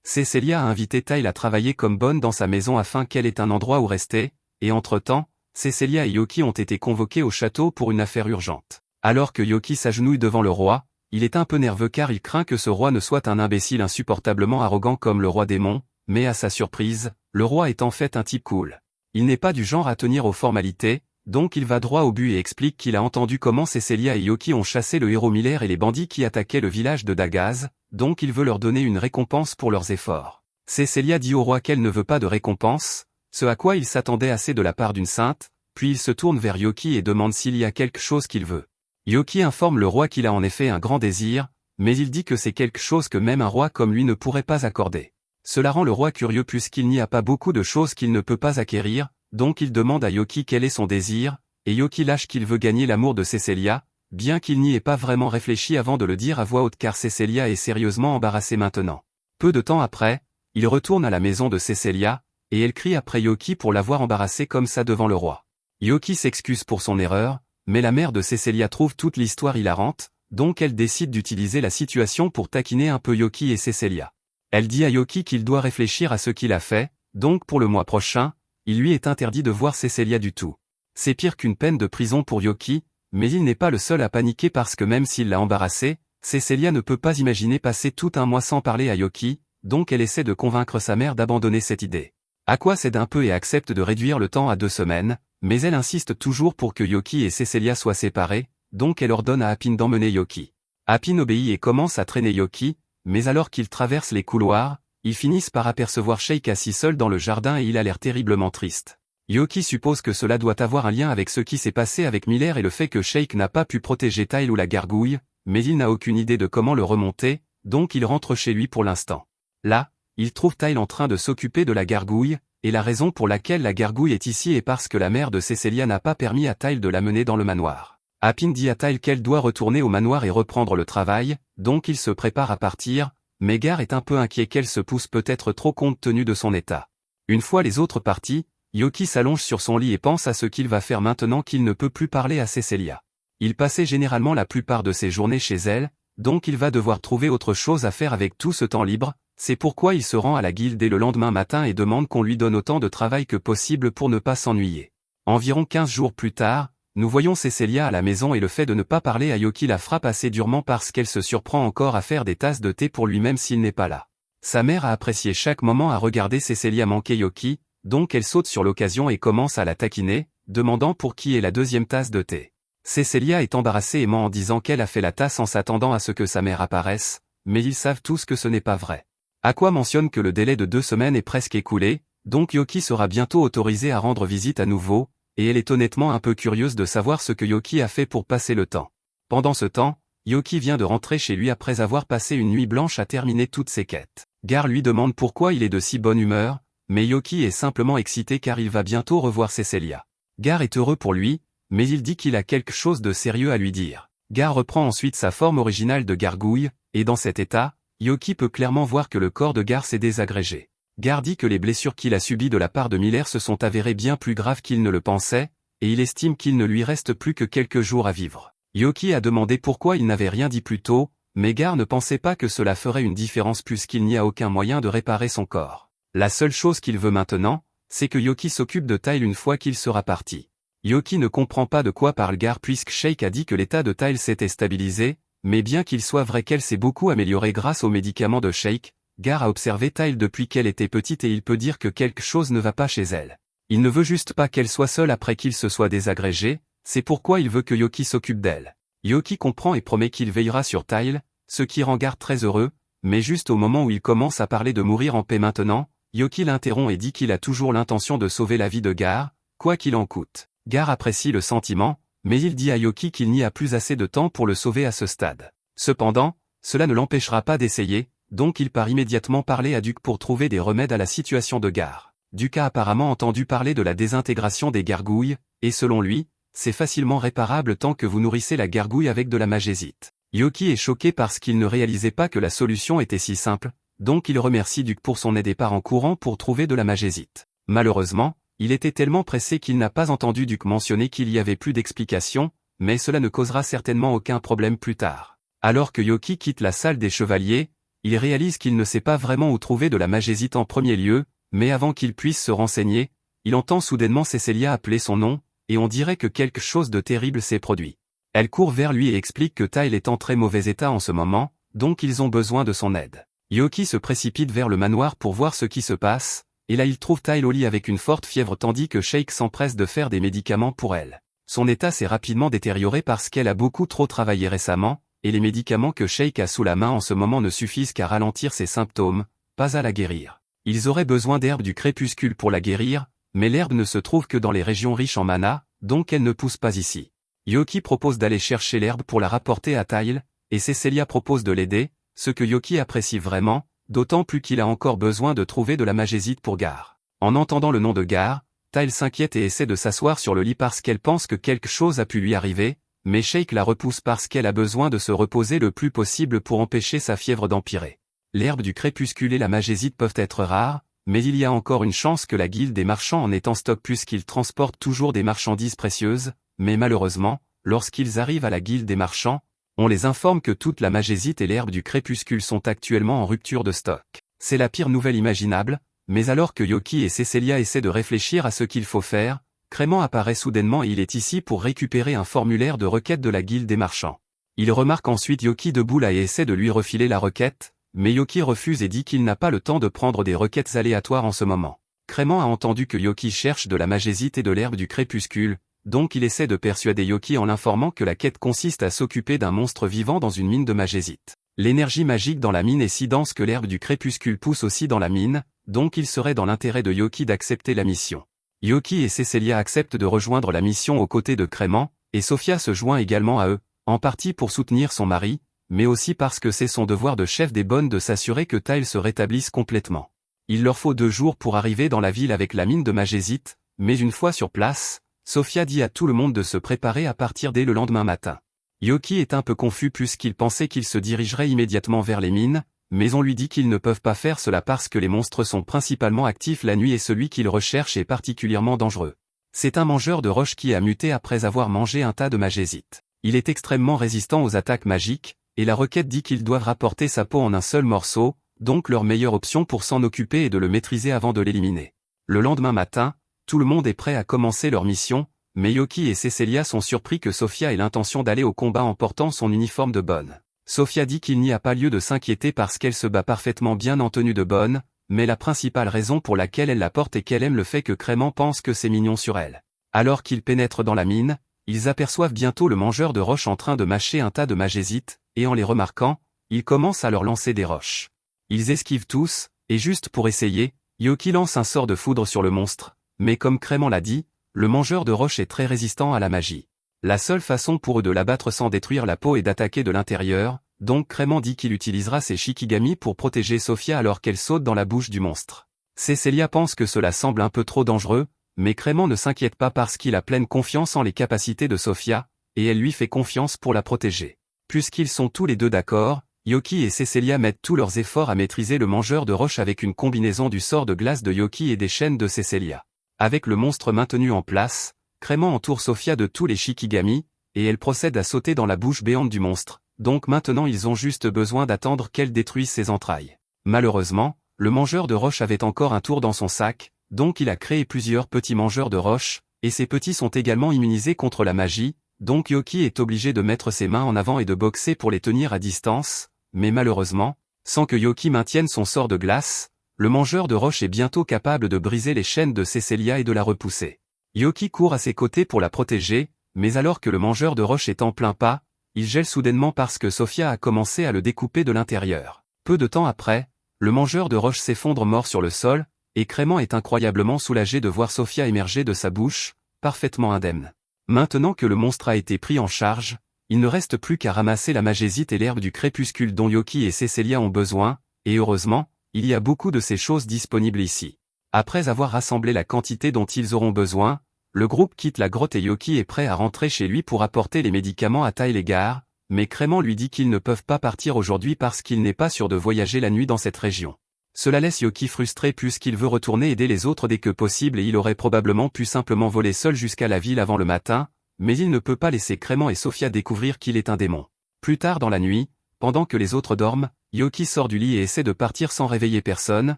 Cecilia a invité Tyle à travailler comme bonne dans sa maison afin qu'elle ait un endroit où rester, et entre-temps, Cecilia et Yoki ont été convoqués au château pour une affaire urgente. Alors que Yoki s'agenouille devant le roi, il est un peu nerveux car il craint que ce roi ne soit un imbécile insupportablement arrogant comme le roi démon, mais à sa surprise, le roi est en fait un type cool. Il n'est pas du genre à tenir aux formalités, donc il va droit au but et explique qu'il a entendu comment Cecilia et Yoki ont chassé le héros Miller et les bandits qui attaquaient le village de Dagaz, donc il veut leur donner une récompense pour leurs efforts. Cecilia dit au roi qu'elle ne veut pas de récompense, ce à quoi il s'attendait assez de la part d'une sainte, puis il se tourne vers Yoki et demande s'il y a quelque chose qu'il veut. Yoki informe le roi qu'il a en effet un grand désir, mais il dit que c'est quelque chose que même un roi comme lui ne pourrait pas accorder. Cela rend le roi curieux puisqu'il n'y a pas beaucoup de choses qu'il ne peut pas acquérir, donc il demande à Yoki quel est son désir, et Yoki lâche qu'il veut gagner l'amour de Cecilia, bien qu'il n'y ait pas vraiment réfléchi avant de le dire à voix haute car Cecilia est sérieusement embarrassée maintenant. Peu de temps après, il retourne à la maison de Cecilia, et elle crie après Yoki pour l'avoir embarrassée comme ça devant le roi. Yoki s'excuse pour son erreur, mais la mère de Cecilia trouve toute l'histoire hilarante, donc elle décide d'utiliser la situation pour taquiner un peu Yoki et Cecilia. Elle dit à Yoki qu'il doit réfléchir à ce qu'il a fait, donc pour le mois prochain, il lui est interdit de voir Cecilia du tout. C'est pire qu'une peine de prison pour Yoki, mais il n'est pas le seul à paniquer parce que même s'il l'a embarrassée, Cecilia ne peut pas imaginer passer tout un mois sans parler à Yoki, donc elle essaie de convaincre sa mère d'abandonner cette idée. Aqua cède un peu et accepte de réduire le temps à 2 semaines, mais elle insiste toujours pour que Yoki et Cecilia soient séparés, donc elle ordonne à Appin d'emmener Yoki. Appin obéit et commence à traîner Yoki, mais alors qu'ils traversent les couloirs, ils finissent par apercevoir Sheik assis seul dans le jardin et il a l'air terriblement triste. Yoki suppose que cela doit avoir un lien avec ce qui s'est passé avec Miller et le fait que Sheik n'a pas pu protéger Tyle ou la gargouille, mais il n'a aucune idée de comment le remonter, donc il rentre chez lui pour l'instant. Là, il trouve Tyle en train de s'occuper de la gargouille, et la raison pour laquelle la gargouille est ici est parce que la mère de Cecilia n'a pas permis à Tyle de la mener dans le manoir. Appin dit à Tyle qu'elle doit retourner au manoir et reprendre le travail, donc il se prépare à partir, mais Gar est un peu inquiet qu'elle se pousse peut-être trop compte tenu de son état. Une fois les autres partis, Yoki s'allonge sur son lit et pense à ce qu'il va faire maintenant qu'il ne peut plus parler à Cecilia. Il passait généralement la plupart de ses journées chez elle, donc il va devoir trouver autre chose à faire avec tout ce temps libre, c'est pourquoi il se rend à la guilde dès le lendemain matin et demande qu'on lui donne autant de travail que possible pour ne pas s'ennuyer. Environ 15 jours plus tard, nous voyons Cecilia à la maison et le fait de ne pas parler à Yoki la frappe assez durement parce qu'elle se surprend encore à faire des tasses de thé pour lui-même s'il n'est pas là. Sa mère a apprécié chaque moment à regarder Cecilia manquer Yoki, donc elle saute sur l'occasion et commence à la taquiner, demandant pour qui est la deuxième tasse de thé. Cecilia est embarrassée et ment en disant qu'elle a fait la tasse en s'attendant à ce que sa mère apparaisse, mais ils savent tous que ce n'est pas vrai. Aqua mentionne que le délai de 2 semaines est presque écoulé, donc Yoki sera bientôt autorisé à rendre visite à nouveau, et elle est honnêtement un peu curieuse de savoir ce que Yoki a fait pour passer le temps. Pendant ce temps, Yoki vient de rentrer chez lui après avoir passé une nuit blanche à terminer toutes ses quêtes. Gar lui demande pourquoi il est de si bonne humeur, mais Yoki est simplement excité car il va bientôt revoir Cecilia. Gar est heureux pour lui, mais il dit qu'il a quelque chose de sérieux à lui dire. Gar reprend ensuite sa forme originale de gargouille, et dans cet état, Yoki peut clairement voir que le corps de Gar s'est désagrégé. Gar dit que les blessures qu'il a subies de la part de Miller se sont avérées bien plus graves qu'il ne le pensait, et il estime qu'il ne lui reste plus que quelques jours à vivre. Yoki a demandé pourquoi il n'avait rien dit plus tôt, mais Gar ne pensait pas que cela ferait une différence puisqu'il n'y a aucun moyen de réparer son corps. La seule chose qu'il veut maintenant, c'est que Yoki s'occupe de Tyle une fois qu'il sera parti. Yoki ne comprend pas de quoi parle Gar puisque Sheik a dit que l'état de Tyle s'était stabilisé, mais bien qu'il soit vrai qu'elle s'est beaucoup améliorée grâce aux médicaments de Sheik, Gar a observé Tyle depuis qu'elle était petite et il peut dire que quelque chose ne va pas chez elle. Il ne veut juste pas qu'elle soit seule après qu'il se soit désagrégé, C'est pourquoi il veut que Yoki s'occupe d'elle. Yoki comprend et promet qu'il veillera sur Tile, ce qui rend Gar très heureux, mais juste au moment où il commence à parler de mourir en paix maintenant, Yoki l'interrompt et dit qu'il a toujours l'intention de sauver la vie de Gar, quoi qu'il en coûte. Gar apprécie le sentiment, mais il dit à Yoki qu'il n'y a plus assez de temps pour le sauver à ce stade. Cependant, cela ne l'empêchera pas d'essayer, donc il part immédiatement parler à Duke pour trouver des remèdes à la situation de Gar. Duke a apparemment entendu parler de la désintégration des gargouilles, et selon lui, c'est facilement réparable tant que vous nourrissez la gargouille avec de la magésite. Yoki est choqué parce qu'il ne réalisait pas que la solution était si simple, donc il remercie Duke pour son aide et part en courant pour trouver de la magésite. Malheureusement, il était tellement pressé qu'il n'a pas entendu Duke mentionner qu'il y avait plus d'explications, mais cela ne causera certainement aucun problème plus tard. Alors que Yoki quitte la salle des chevaliers, il réalise qu'il ne sait pas vraiment où trouver de la magésite en premier lieu, mais avant qu'il puisse se renseigner, il entend soudainement Cecilia appeler son nom, et on dirait que quelque chose de terrible s'est produit. Elle court vers lui et explique que Tile est en très mauvais état en ce moment, donc ils ont besoin de son aide. Yoki se précipite vers le manoir pour voir ce qui se passe, et là il trouve Tile au lit avec une forte fièvre tandis que Shake s'empresse de faire des médicaments pour elle. Son état s'est rapidement détérioré parce qu'elle a beaucoup trop travaillé récemment, et les médicaments que Shake a sous la main en ce moment ne suffisent qu'à ralentir ses symptômes, pas à la guérir. Ils auraient besoin d'herbe du crépuscule pour la guérir, mais l'herbe ne se trouve que dans les régions riches en mana, donc elle ne pousse pas ici. Yoki propose d'aller chercher l'herbe pour la rapporter à Tile, et Cecilia propose de l'aider, ce que Yoki apprécie vraiment, d'autant plus qu'il a encore besoin de trouver de la magésite pour Gar. En entendant le nom de Gar, Tile s'inquiète et essaie de s'asseoir sur le lit parce qu'elle pense que quelque chose a pu lui arriver, mais Shake la repousse parce qu'elle a besoin de se reposer le plus possible pour empêcher sa fièvre d'empirer. L'herbe du crépuscule et la magésite peuvent être rares, mais il y a encore une chance que la guilde des marchands en ait en stock puisqu'ils transportent toujours des marchandises précieuses, mais malheureusement, lorsqu'ils arrivent à la guilde des marchands, on les informe que toute la magésite et l'herbe du crépuscule sont actuellement en rupture de stock. C'est la pire nouvelle imaginable, mais alors que Yoki et Cecilia essaient de réfléchir à ce qu'il faut faire, Crément apparaît soudainement et il est ici pour récupérer un formulaire de requête de la guilde des marchands. Il remarque ensuite Yoki debout là et essaie de lui refiler la requête, mais Yoki refuse et dit qu'il n'a pas le temps de prendre des requêtes aléatoires en ce moment. Crément a entendu que Yoki cherche de la magésite et de l'herbe du crépuscule, donc il essaie de persuader Yoki en l'informant que la quête consiste à s'occuper d'un monstre vivant dans une mine de magésite. L'énergie magique dans la mine est si dense que l'herbe du crépuscule pousse aussi dans la mine, donc il serait dans l'intérêt de Yoki d'accepter la mission. Yoki et Cecilia acceptent de rejoindre la mission aux côtés de Crément, et Sophia se joint également à eux, en partie pour soutenir son mari, mais aussi parce que c'est son devoir de chef des bonnes de s'assurer que Tile se rétablisse complètement. Il leur faut 2 jours pour arriver dans la ville avec la mine de magésite, mais une fois sur place, Sophia dit à tout le monde de se préparer à partir dès le lendemain matin. Yoki est un peu confus puisqu'il pensait qu'il se dirigerait immédiatement vers les mines, mais on lui dit qu'ils ne peuvent pas faire cela parce que les monstres sont principalement actifs la nuit et celui qu'ils recherchent est particulièrement dangereux. C'est un mangeur de roches qui a muté après avoir mangé un tas de magésite. Il est extrêmement résistant aux attaques magiques, et la requête dit qu'ils doivent rapporter sa peau en un seul morceau, donc leur meilleure option pour s'en occuper est de le maîtriser avant de l'éliminer. Le lendemain matin, tout le monde est prêt à commencer leur mission, mais Yoki et Cecilia sont surpris que Sophia ait l'intention d'aller au combat en portant son uniforme de bonne. Sophia dit qu'il n'y a pas lieu de s'inquiéter parce qu'elle se bat parfaitement bien en tenue de bonne, mais la principale raison pour laquelle elle la porte est qu'elle aime le fait que Crément pense que c'est mignon sur elle. Alors qu'ils pénètrent dans la mine, ils aperçoivent bientôt le mangeur de roches en train de mâcher un tas de magésite, et en les remarquant, il commence à leur lancer des roches. Ils esquivent tous, et juste pour essayer, Yoki lance un sort de foudre sur le monstre, mais comme Crément l'a dit, le mangeur de roches est très résistant à la magie. La seule façon pour eux de l'abattre sans détruire la peau est d'attaquer de l'intérieur, donc Crément dit qu'il utilisera ses shikigami pour protéger Sophia alors qu'elle saute dans la bouche du monstre. Cecilia pense que cela semble un peu trop dangereux, mais Crément ne s'inquiète pas parce qu'il a pleine confiance en les capacités de Sophia, et elle lui fait confiance pour la protéger. Puisqu'ils sont tous les deux d'accord, Yoki et Cecilia mettent tous leurs efforts à maîtriser le mangeur de roches avec une combinaison du sort de glace de Yoki et des chaînes de Cecilia. Avec le monstre maintenu en place, Crément entoure Sophia de tous les shikigami, et elle procède à sauter dans la bouche béante du monstre, donc maintenant ils ont juste besoin d'attendre qu'elle détruise ses entrailles. Malheureusement, le mangeur de roches avait encore un tour dans son sac, donc il a créé plusieurs petits mangeurs de roches, et ces petits sont également immunisés contre la magie, donc Yoki est obligé de mettre ses mains en avant et de boxer pour les tenir à distance, mais malheureusement, sans que Yoki maintienne son sort de glace, le mangeur de roches est bientôt capable de briser les chaînes de Cecilia et de la repousser. Yoki court à ses côtés pour la protéger, mais alors que le mangeur de roches est en plein pas, il gèle soudainement parce que Sofia a commencé à le découper de l'intérieur. Peu de temps après, le mangeur de roches s'effondre mort sur le sol, et Crément est incroyablement soulagé de voir Sofia émerger de sa bouche, parfaitement indemne. Maintenant que le monstre a été pris en charge, il ne reste plus qu'à ramasser la magésite et l'herbe du crépuscule dont Yoki et Cécilia ont besoin, et heureusement, il y a beaucoup de ces choses disponibles ici. Après avoir rassemblé la quantité dont ils auront besoin, le groupe quitte la grotte et Yoki est prêt à rentrer chez lui pour apporter les médicaments à Tyle et Gar, mais Crément lui dit qu'ils ne peuvent pas partir aujourd'hui parce qu'il n'est pas sûr de voyager la nuit dans cette région. Cela laisse Yoki frustré puisqu'il veut retourner aider les autres dès que possible et il aurait probablement pu simplement voler seul jusqu'à la ville avant le matin, mais il ne peut pas laisser Crément et Sofia découvrir qu'il est un démon. Plus tard dans la nuit, pendant que les autres dorment, Yoki sort du lit et essaie de partir sans réveiller personne,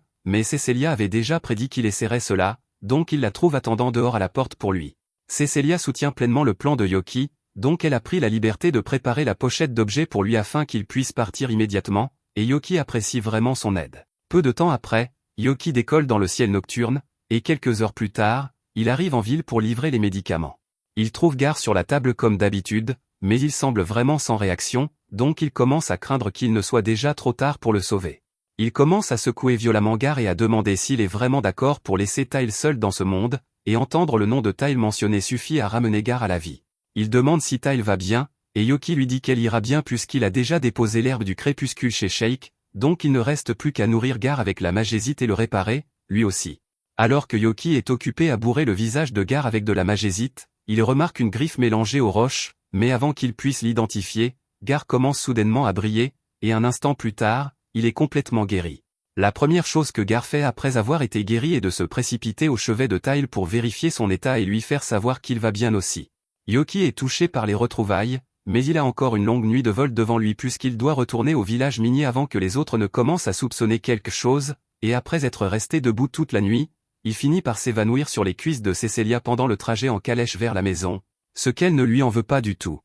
mais Cécilia avait déjà prédit qu'il essaierait cela, donc il la trouve attendant dehors à la porte pour lui. Cécilia soutient pleinement le plan de Yoki, donc elle a pris la liberté de préparer la pochette d'objets pour lui afin qu'il puisse partir immédiatement, et Yoki apprécie vraiment son aide. Peu de temps après, Yoki décolle dans le ciel nocturne, et quelques heures plus tard, il arrive en ville pour livrer les médicaments. Il trouve Gar sur la table comme d'habitude, mais il semble vraiment sans réaction, donc il commence à craindre qu'il ne soit déjà trop tard pour le sauver. Il commence à secouer violemment Gar et à demander s'il est vraiment d'accord pour laisser Tyle seul dans ce monde, et entendre le nom de Tyle mentionné suffit à ramener Gar à la vie. Il demande si Tyle va bien, et Yoki lui dit qu'elle ira bien puisqu'il a déjà déposé l'herbe du crépuscule chez Sheik, donc il ne reste plus qu'à nourrir Gar avec la magésite et le réparer, lui aussi. Alors que Yoki est occupé à bourrer le visage de Gar avec de la magésite, il remarque une griffe mélangée aux roches, mais avant qu'il puisse l'identifier, Gar commence soudainement à briller, et un instant plus tard, il est complètement guéri. La première chose que Gar fait après avoir été guéri est de se précipiter au chevet de Tyle pour vérifier son état et lui faire savoir qu'il va bien aussi. Yoki est touché par les retrouvailles, mais il a encore une longue nuit de vol devant lui puisqu'il doit retourner au village minier avant que les autres ne commencent à soupçonner quelque chose, et après être resté debout toute la nuit, il finit par s'évanouir sur les cuisses de Cécilia pendant le trajet en calèche vers la maison, ce qu'elle ne lui en veut pas du tout.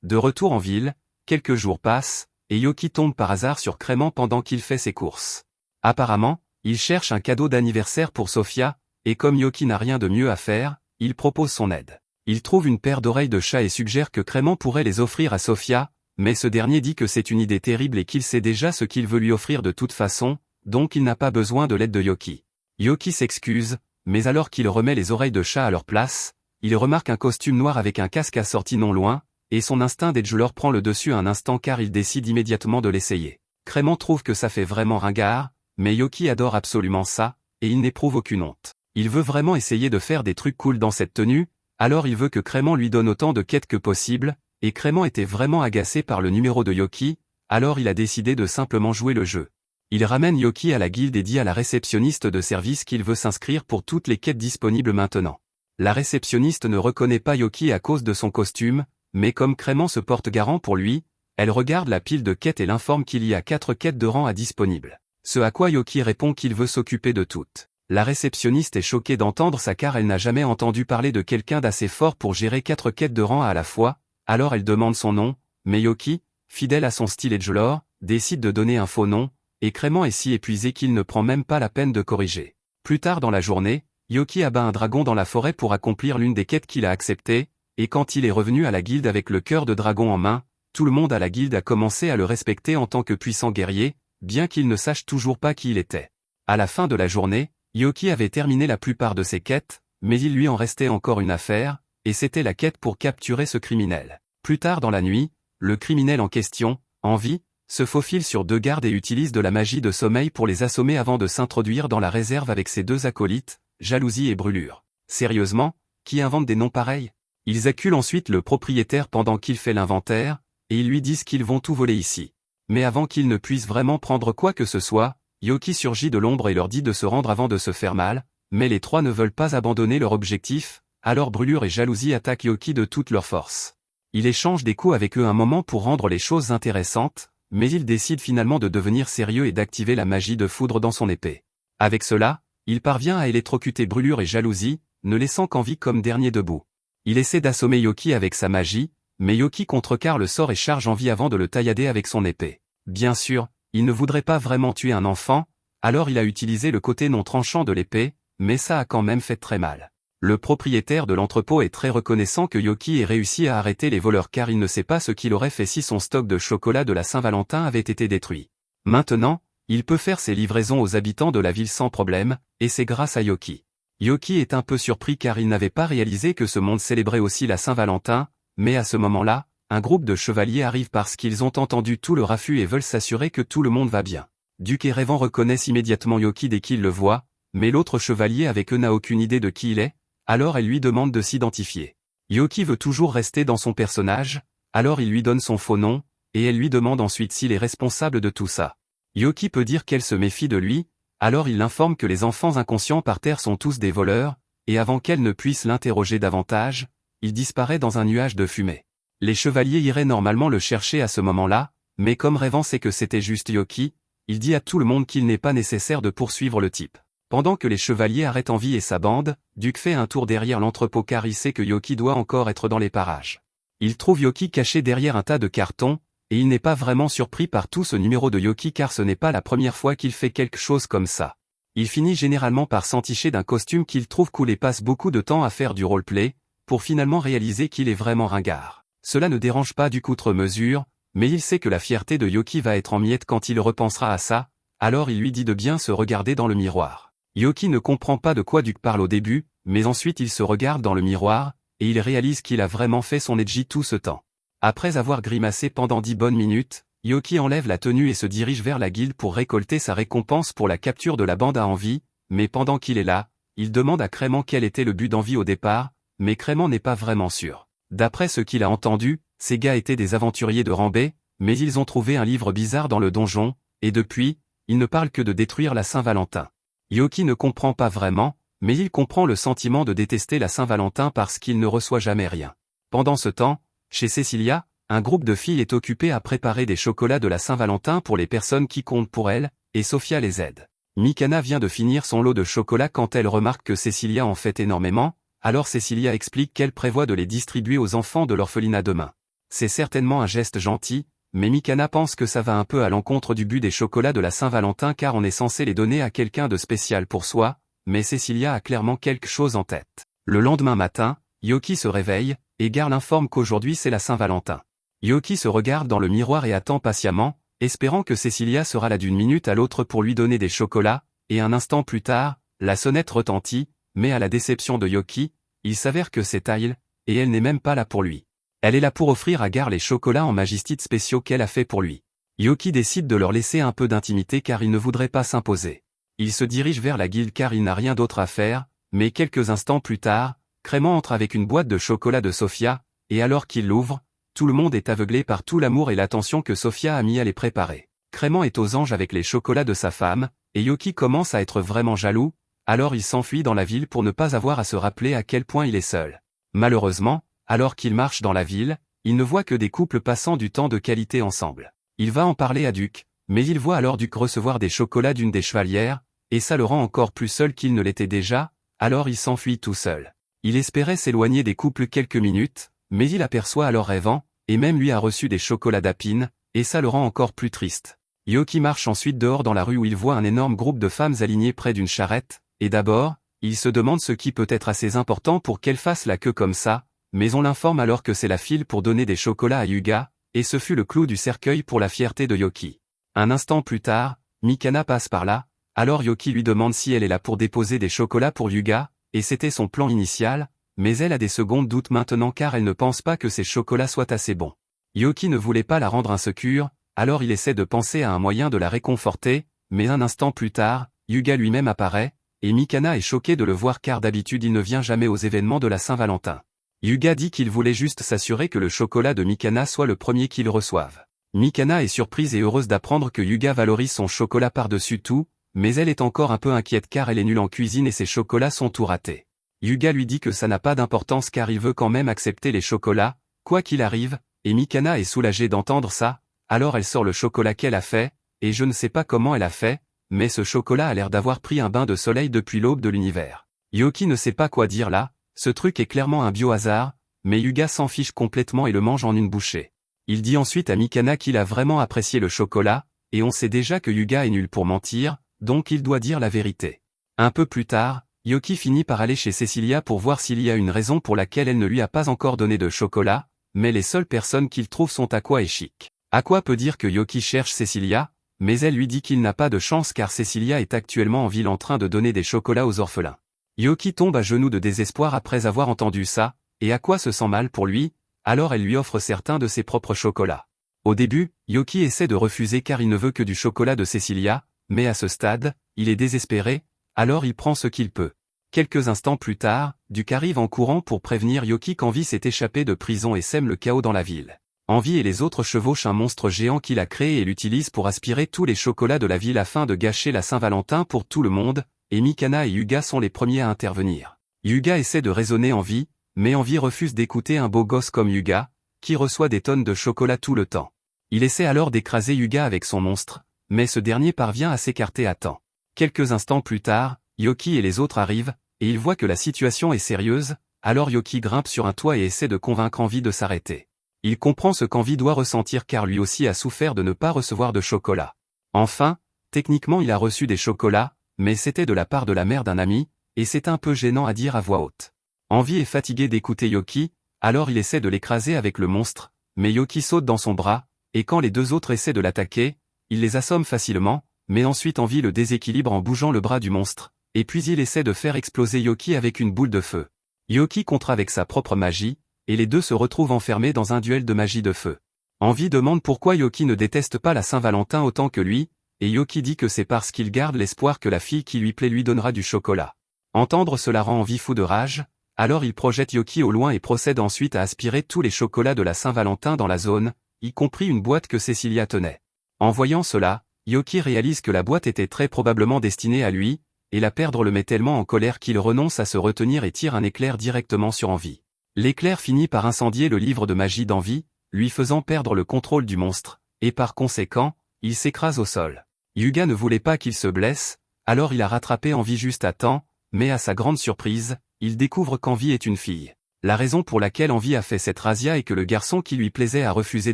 De retour en ville, quelques jours passent, et Yoki tombe par hasard sur Crément pendant qu'il fait ses courses. Apparemment, il cherche un cadeau d'anniversaire pour Sofia, et comme Yoki n'a rien de mieux à faire, il propose son aide. Il trouve une paire d'oreilles de chat et suggère que Crément pourrait les offrir à Sofia, mais ce dernier dit que c'est une idée terrible et qu'il sait déjà ce qu'il veut lui offrir de toute façon, donc il n'a pas besoin de l'aide de Yoki. Yoki s'excuse, mais alors qu'il remet les oreilles de chat à leur place, il remarque un costume noir avec un casque assorti non loin, et son instinct d'edgelord prend le dessus un instant car il décide immédiatement de l'essayer. Crément trouve que ça fait vraiment ringard, mais Yoki adore absolument ça, et il n'éprouve aucune honte. Il veut vraiment essayer de faire des trucs cool dans cette tenue, alors il veut que Crément lui donne autant de quêtes que possible, et Crément était vraiment agacé par le numéro de Yoki, alors il a décidé de simplement jouer le jeu. Il ramène Yoki à la guilde et dit à la réceptionniste de service qu'il veut s'inscrire pour toutes les quêtes disponibles maintenant. La réceptionniste ne reconnaît pas Yoki à cause de son costume, mais comme Crément se porte garant pour lui, elle regarde la pile de quêtes et l'informe qu'il y a 4 quêtes de rang à disponibles. Ce à quoi Yoki répond qu'il veut s'occuper de toutes. La réceptionniste est choquée d'entendre ça car elle n'a jamais entendu parler de quelqu'un d'assez fort pour gérer 4 quêtes de rang à la fois, alors elle demande son nom, mais Yoki, fidèle à son style edgelord, décide de donner un faux nom, et Crément est si épuisé qu'il ne prend même pas la peine de corriger. Plus tard dans la journée, Yoki abat un dragon dans la forêt pour accomplir l'une des quêtes qu'il a acceptées, et quand il est revenu à la guilde avec le cœur de dragon en main, tout le monde à la guilde a commencé à le respecter en tant que puissant guerrier, bien qu'il ne sache toujours pas qui il était. À la fin de la journée, Yoki avait terminé la plupart de ses quêtes, mais il lui en restait encore une affaire, et c'était la quête pour capturer ce criminel. Plus tard dans la nuit, le criminel en question, en vie, se faufile sur 2 gardes et utilise de la magie de sommeil pour les assommer avant de s'introduire dans la réserve avec ses 2 acolytes, Jalousie et Brûlure. Sérieusement, qui invente des noms pareils? Ils acculent ensuite le propriétaire pendant qu'il fait l'inventaire, et ils lui disent qu'ils vont tout voler ici. Mais avant qu'ils ne puissent vraiment prendre quoi que ce soit, Yoki surgit de l'ombre et leur dit de se rendre avant de se faire mal, mais les 3 ne veulent pas abandonner leur objectif, alors Brûlure et Jalousie attaquent Yoki de toute leur force. Il échange des coups avec eux un moment pour rendre les choses intéressantes, mais il décide finalement de devenir sérieux et d'activer la magie de foudre dans son épée. Avec cela, il parvient à électrocuter Brûlure et Jalousie, ne laissant qu'en vie comme dernier debout. Il essaie d'assommer Yoki avec sa magie, mais Yoki contrecarre le sort et charge en vie avant de le taillader avec son épée. Bien sûr, il ne voudrait pas vraiment tuer un enfant, alors il a utilisé le côté non tranchant de l'épée, mais ça a quand même fait très mal. Le propriétaire de l'entrepôt est très reconnaissant que Yoki ait réussi à arrêter les voleurs car il ne sait pas ce qu'il aurait fait si son stock de chocolat de la Saint-Valentin avait été détruit. Maintenant, il peut faire ses livraisons aux habitants de la ville sans problème, et c'est grâce à Yoki. Yoki est un peu surpris car il n'avait pas réalisé que ce monde célébrait aussi la Saint-Valentin, mais à ce moment-là, un groupe de chevaliers arrive parce qu'ils ont entendu tout le raffut et veulent s'assurer que tout le monde va bien. Duc et Rêvant reconnaissent immédiatement Yoki dès qu'ils le voient, mais l'autre chevalier avec eux n'a aucune idée de qui il est, alors elle lui demande de s'identifier. Yoki veut toujours rester dans son personnage, alors il lui donne son faux nom, et elle lui demande ensuite s'il est responsable de tout ça. Yoki peut dire qu'elle se méfie de lui, alors il l'informe que les enfants inconscients par terre sont tous des voleurs, et avant qu'elle ne puisse l'interroger davantage, il disparaît dans un nuage de fumée. Les chevaliers iraient normalement le chercher à ce moment-là, mais comme Rêvant sait que c'était juste Yoki, il dit à tout le monde qu'il n'est pas nécessaire de poursuivre le type. Pendant que les chevaliers arrêtent Envie et sa bande, Duc fait un tour derrière l'entrepôt car il sait que Yoki doit encore être dans les parages. Il trouve Yoki caché derrière un tas de cartons, et il n'est pas vraiment surpris par tout ce numéro de Yoki car ce n'est pas la première fois qu'il fait quelque chose comme ça. Il finit généralement par s'enticher d'un costume qu'il trouve cool et passe beaucoup de temps à faire du roleplay, pour finalement réaliser qu'il est vraiment ringard. Cela ne dérange pas Duc outre mesure, mais il sait que la fierté de Yoki va être en miettes quand il repensera à ça, alors il lui dit de bien se regarder dans le miroir. Yoki ne comprend pas de quoi Duc parle au début, mais ensuite il se regarde dans le miroir, et il réalise qu'il a vraiment fait son edgy tout ce temps. Après avoir grimacé pendant 10 bonnes minutes, Yoki enlève la tenue et se dirige vers la guilde pour récolter sa récompense pour la capture de la bande à Envie, mais pendant qu'il est là, il demande à Crément quel était le but d'Envie au départ, mais Crément n'est pas vraiment sûr. D'après ce qu'il a entendu, ces gars étaient des aventuriers de Rambay, mais ils ont trouvé un livre bizarre dans le donjon, et depuis, ils ne parlent que de détruire la Saint-Valentin. Yoki ne comprend pas vraiment, mais il comprend le sentiment de détester la Saint-Valentin parce qu'il ne reçoit jamais rien. Pendant ce temps, chez Cécilia, un groupe de filles est occupé à préparer des chocolats de la Saint-Valentin pour les personnes qui comptent pour elle, et Sophia les aide. Mikana vient de finir son lot de chocolat quand elle remarque que Cécilia en fait énormément, alors Cécilia explique qu'elle prévoit de les distribuer aux enfants de l'orphelinat demain. C'est certainement un geste gentil, mais Mikana pense que ça va un peu à l'encontre du but des chocolats de la Saint-Valentin car on est censé les donner à quelqu'un de spécial pour soi, mais Cécilia a clairement quelque chose en tête. Le lendemain matin, Yoki se réveille, et Garl informe qu'aujourd'hui c'est la Saint-Valentin. Yoki se regarde dans le miroir et attend patiemment, espérant que Cécilia sera là d'une minute à l'autre pour lui donner des chocolats, et un instant plus tard, la sonnette retentit, mais à la déception de Yoki, il s'avère que c'est Tyle, et elle n'est même pas là pour lui. Elle est là pour offrir à Garl les chocolats en magistite spéciaux qu'elle a fait pour lui. Yoki décide de leur laisser un peu d'intimité car il ne voudrait pas s'imposer. Il se dirige vers la guilde car il n'a rien d'autre à faire, mais quelques instants plus tard, Crément entre avec une boîte de chocolat de Sophia, et alors qu'il l'ouvre, tout le monde est aveuglé par tout l'amour et l'attention que Sophia a mis à les préparer. Crément est aux anges avec les chocolats de sa femme, et Yoki commence à être vraiment jaloux, alors il s'enfuit dans la ville pour ne pas avoir à se rappeler à quel point il est seul. Malheureusement, alors qu'il marche dans la ville, il ne voit que des couples passant du temps de qualité ensemble. Il va en parler à Duc, mais il voit alors Duc recevoir des chocolats d'une des chevalières, et ça le rend encore plus seul qu'il ne l'était déjà, alors il s'enfuit tout seul. Il espérait s'éloigner des couples quelques minutes, mais il aperçoit alors Rêvant, et même lui a reçu des chocolats d'Apine, et ça le rend encore plus triste. Yoki marche ensuite dehors dans la rue où il voit un énorme groupe de femmes alignées près d'une charrette, et d'abord, il se demande ce qui peut être assez important pour qu'elle fasse la queue comme ça, mais on l'informe alors que c'est la file pour donner des chocolats à Hyuga, et ce fut le clou du cercueil pour la fierté de Yoki. Un instant plus tard, Mikana passe par là, alors Yoki lui demande si elle est là pour déposer des chocolats pour Hyuga, et c'était son plan initial, mais elle a des secondes doutes maintenant car elle ne pense pas que ces chocolats soient assez bons. Yoki ne voulait pas la rendre insécure, alors il essaie de penser à un moyen de la réconforter, mais un instant plus tard, Hyuga lui-même apparaît, et Mikana est choquée de le voir car d'habitude il ne vient jamais aux événements de la Saint-Valentin. Hyuga dit qu'il voulait juste s'assurer que le chocolat de Mikana soit le premier qu'il reçoive. Mikana est surprise et heureuse d'apprendre que Hyuga valorise son chocolat par-dessus tout, mais elle est encore un peu inquiète car elle est nulle en cuisine et ses chocolats sont tout ratés. Hyuga lui dit que ça n'a pas d'importance car il veut quand même accepter les chocolats, quoi qu'il arrive, et Mikana est soulagée d'entendre ça, alors elle sort le chocolat qu'elle a fait, et je ne sais pas comment elle a fait, mais ce chocolat a l'air d'avoir pris un bain de soleil depuis l'aube de l'univers. Yoki ne sait pas quoi dire là, ce truc est clairement un biohazard, mais Hyuga s'en fiche complètement et le mange en une bouchée. Il dit ensuite à Mikana qu'il a vraiment apprécié le chocolat, et on sait déjà que Hyuga est nul pour mentir, donc il doit dire la vérité. Un peu plus tard, Yoki finit par aller chez Cecilia pour voir s'il y a une raison pour laquelle elle ne lui a pas encore donné de chocolat, mais les seules personnes qu'il trouve sont Aqua et Chic. Aqua peut dire que Yoki cherche Cecilia, mais elle lui dit qu'il n'a pas de chance car Cecilia est actuellement en ville en train de donner des chocolats aux orphelins. Yoki tombe à genoux de désespoir après avoir entendu ça, et Aqua se sent mal pour lui, alors elle lui offre certains de ses propres chocolats. Au début, Yoki essaie de refuser car il ne veut que du chocolat de Cecilia, mais à ce stade, il est désespéré, alors il prend ce qu'il peut. Quelques instants plus tard, Duke arrive en courant pour prévenir Yoki qu'Envie s'est échappé de prison et sème le chaos dans la ville. Envie et les autres chevauchent un monstre géant qu'il a créé et l'utilise pour aspirer tous les chocolats de la ville afin de gâcher la Saint-Valentin pour tout le monde, et Mikana et Yuga sont les premiers à intervenir. Yuga essaie de raisonner Envie, mais Envie refuse d'écouter un beau gosse comme Yuga, qui reçoit des tonnes de chocolat tout le temps. Il essaie alors d'écraser Yuga avec son monstre, mais ce dernier parvient à s'écarter à temps. Quelques instants plus tard, Yoki et les autres arrivent, et ils voient que la situation est sérieuse, alors Yoki grimpe sur un toit et essaie de convaincre Envie de s'arrêter. Il comprend ce qu'Envie doit ressentir car lui aussi a souffert de ne pas recevoir de chocolat. Enfin, techniquement il a reçu des chocolats, mais c'était de la part de la mère d'un ami, et c'est un peu gênant à dire à voix haute. Envie est fatigué d'écouter Yoki, alors il essaie de l'écraser avec le monstre, mais Yoki saute dans son bras, et quand les deux autres essaient de l'attaquer, il les assomme facilement, mais ensuite Envie le déséquilibre en bougeant le bras du monstre, et puis il essaie de faire exploser Yoki avec une boule de feu. Yoki contre avec sa propre magie, et les deux se retrouvent enfermés dans un duel de magie de feu. Envie demande pourquoi Yoki ne déteste pas la Saint-Valentin autant que lui, et Yoki dit que c'est parce qu'il garde l'espoir que la fille qui lui plaît lui donnera du chocolat. Entendre cela rend Envie fou de rage, alors il projette Yoki au loin et procède ensuite à aspirer tous les chocolats de la Saint-Valentin dans la zone, y compris une boîte que Cecilia tenait. En voyant cela, Yoki réalise que la boîte était très probablement destinée à lui, et la perdre le met tellement en colère qu'il renonce à se retenir et tire un éclair directement sur Envie. L'éclair finit par incendier le livre de magie d'Envie, lui faisant perdre le contrôle du monstre, et par conséquent, il s'écrase au sol. Yuga ne voulait pas qu'il se blesse, alors il a rattrapé Envie juste à temps, mais à sa grande surprise, il découvre qu'Envie est une fille. La raison pour laquelle Envie a fait cette razzia est que le garçon qui lui plaisait a refusé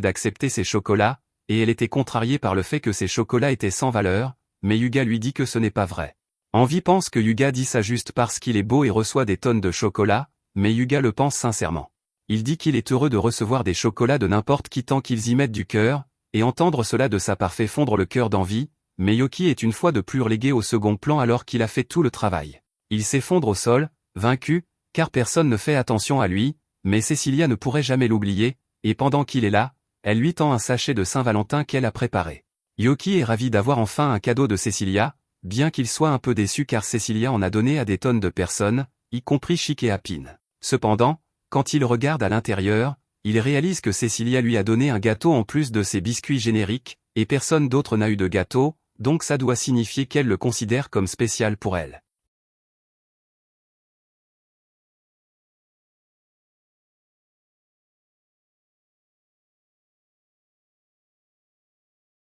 d'accepter ses chocolats, et elle était contrariée par le fait que ces chocolats étaient sans valeur, mais Yuga lui dit que ce n'est pas vrai. Envie pense que Yuga dit ça juste parce qu'il est beau et reçoit des tonnes de chocolat, mais Yuga le pense sincèrement. Il dit qu'il est heureux de recevoir des chocolats de n'importe qui tant qu'ils y mettent du cœur, et entendre cela de sa part fait fondre le cœur d'Envie, mais Yoki est une fois de plus relégué au second plan alors qu'il a fait tout le travail. Il s'effondre au sol, vaincu, car personne ne fait attention à lui, mais Cecilia ne pourrait jamais l'oublier, et pendant qu'il est là, elle lui tend un sachet de Saint-Valentin qu'elle a préparé. Yoki est ravi d'avoir enfin un cadeau de Cecilia, bien qu'il soit un peu déçu car Cecilia en a donné à des tonnes de personnes, y compris Chic et Apine. Cependant, quand il regarde à l'intérieur, il réalise que Cecilia lui a donné un gâteau en plus de ses biscuits génériques, et personne d'autre n'a eu de gâteau, donc ça doit signifier qu'elle le considère comme spécial pour elle.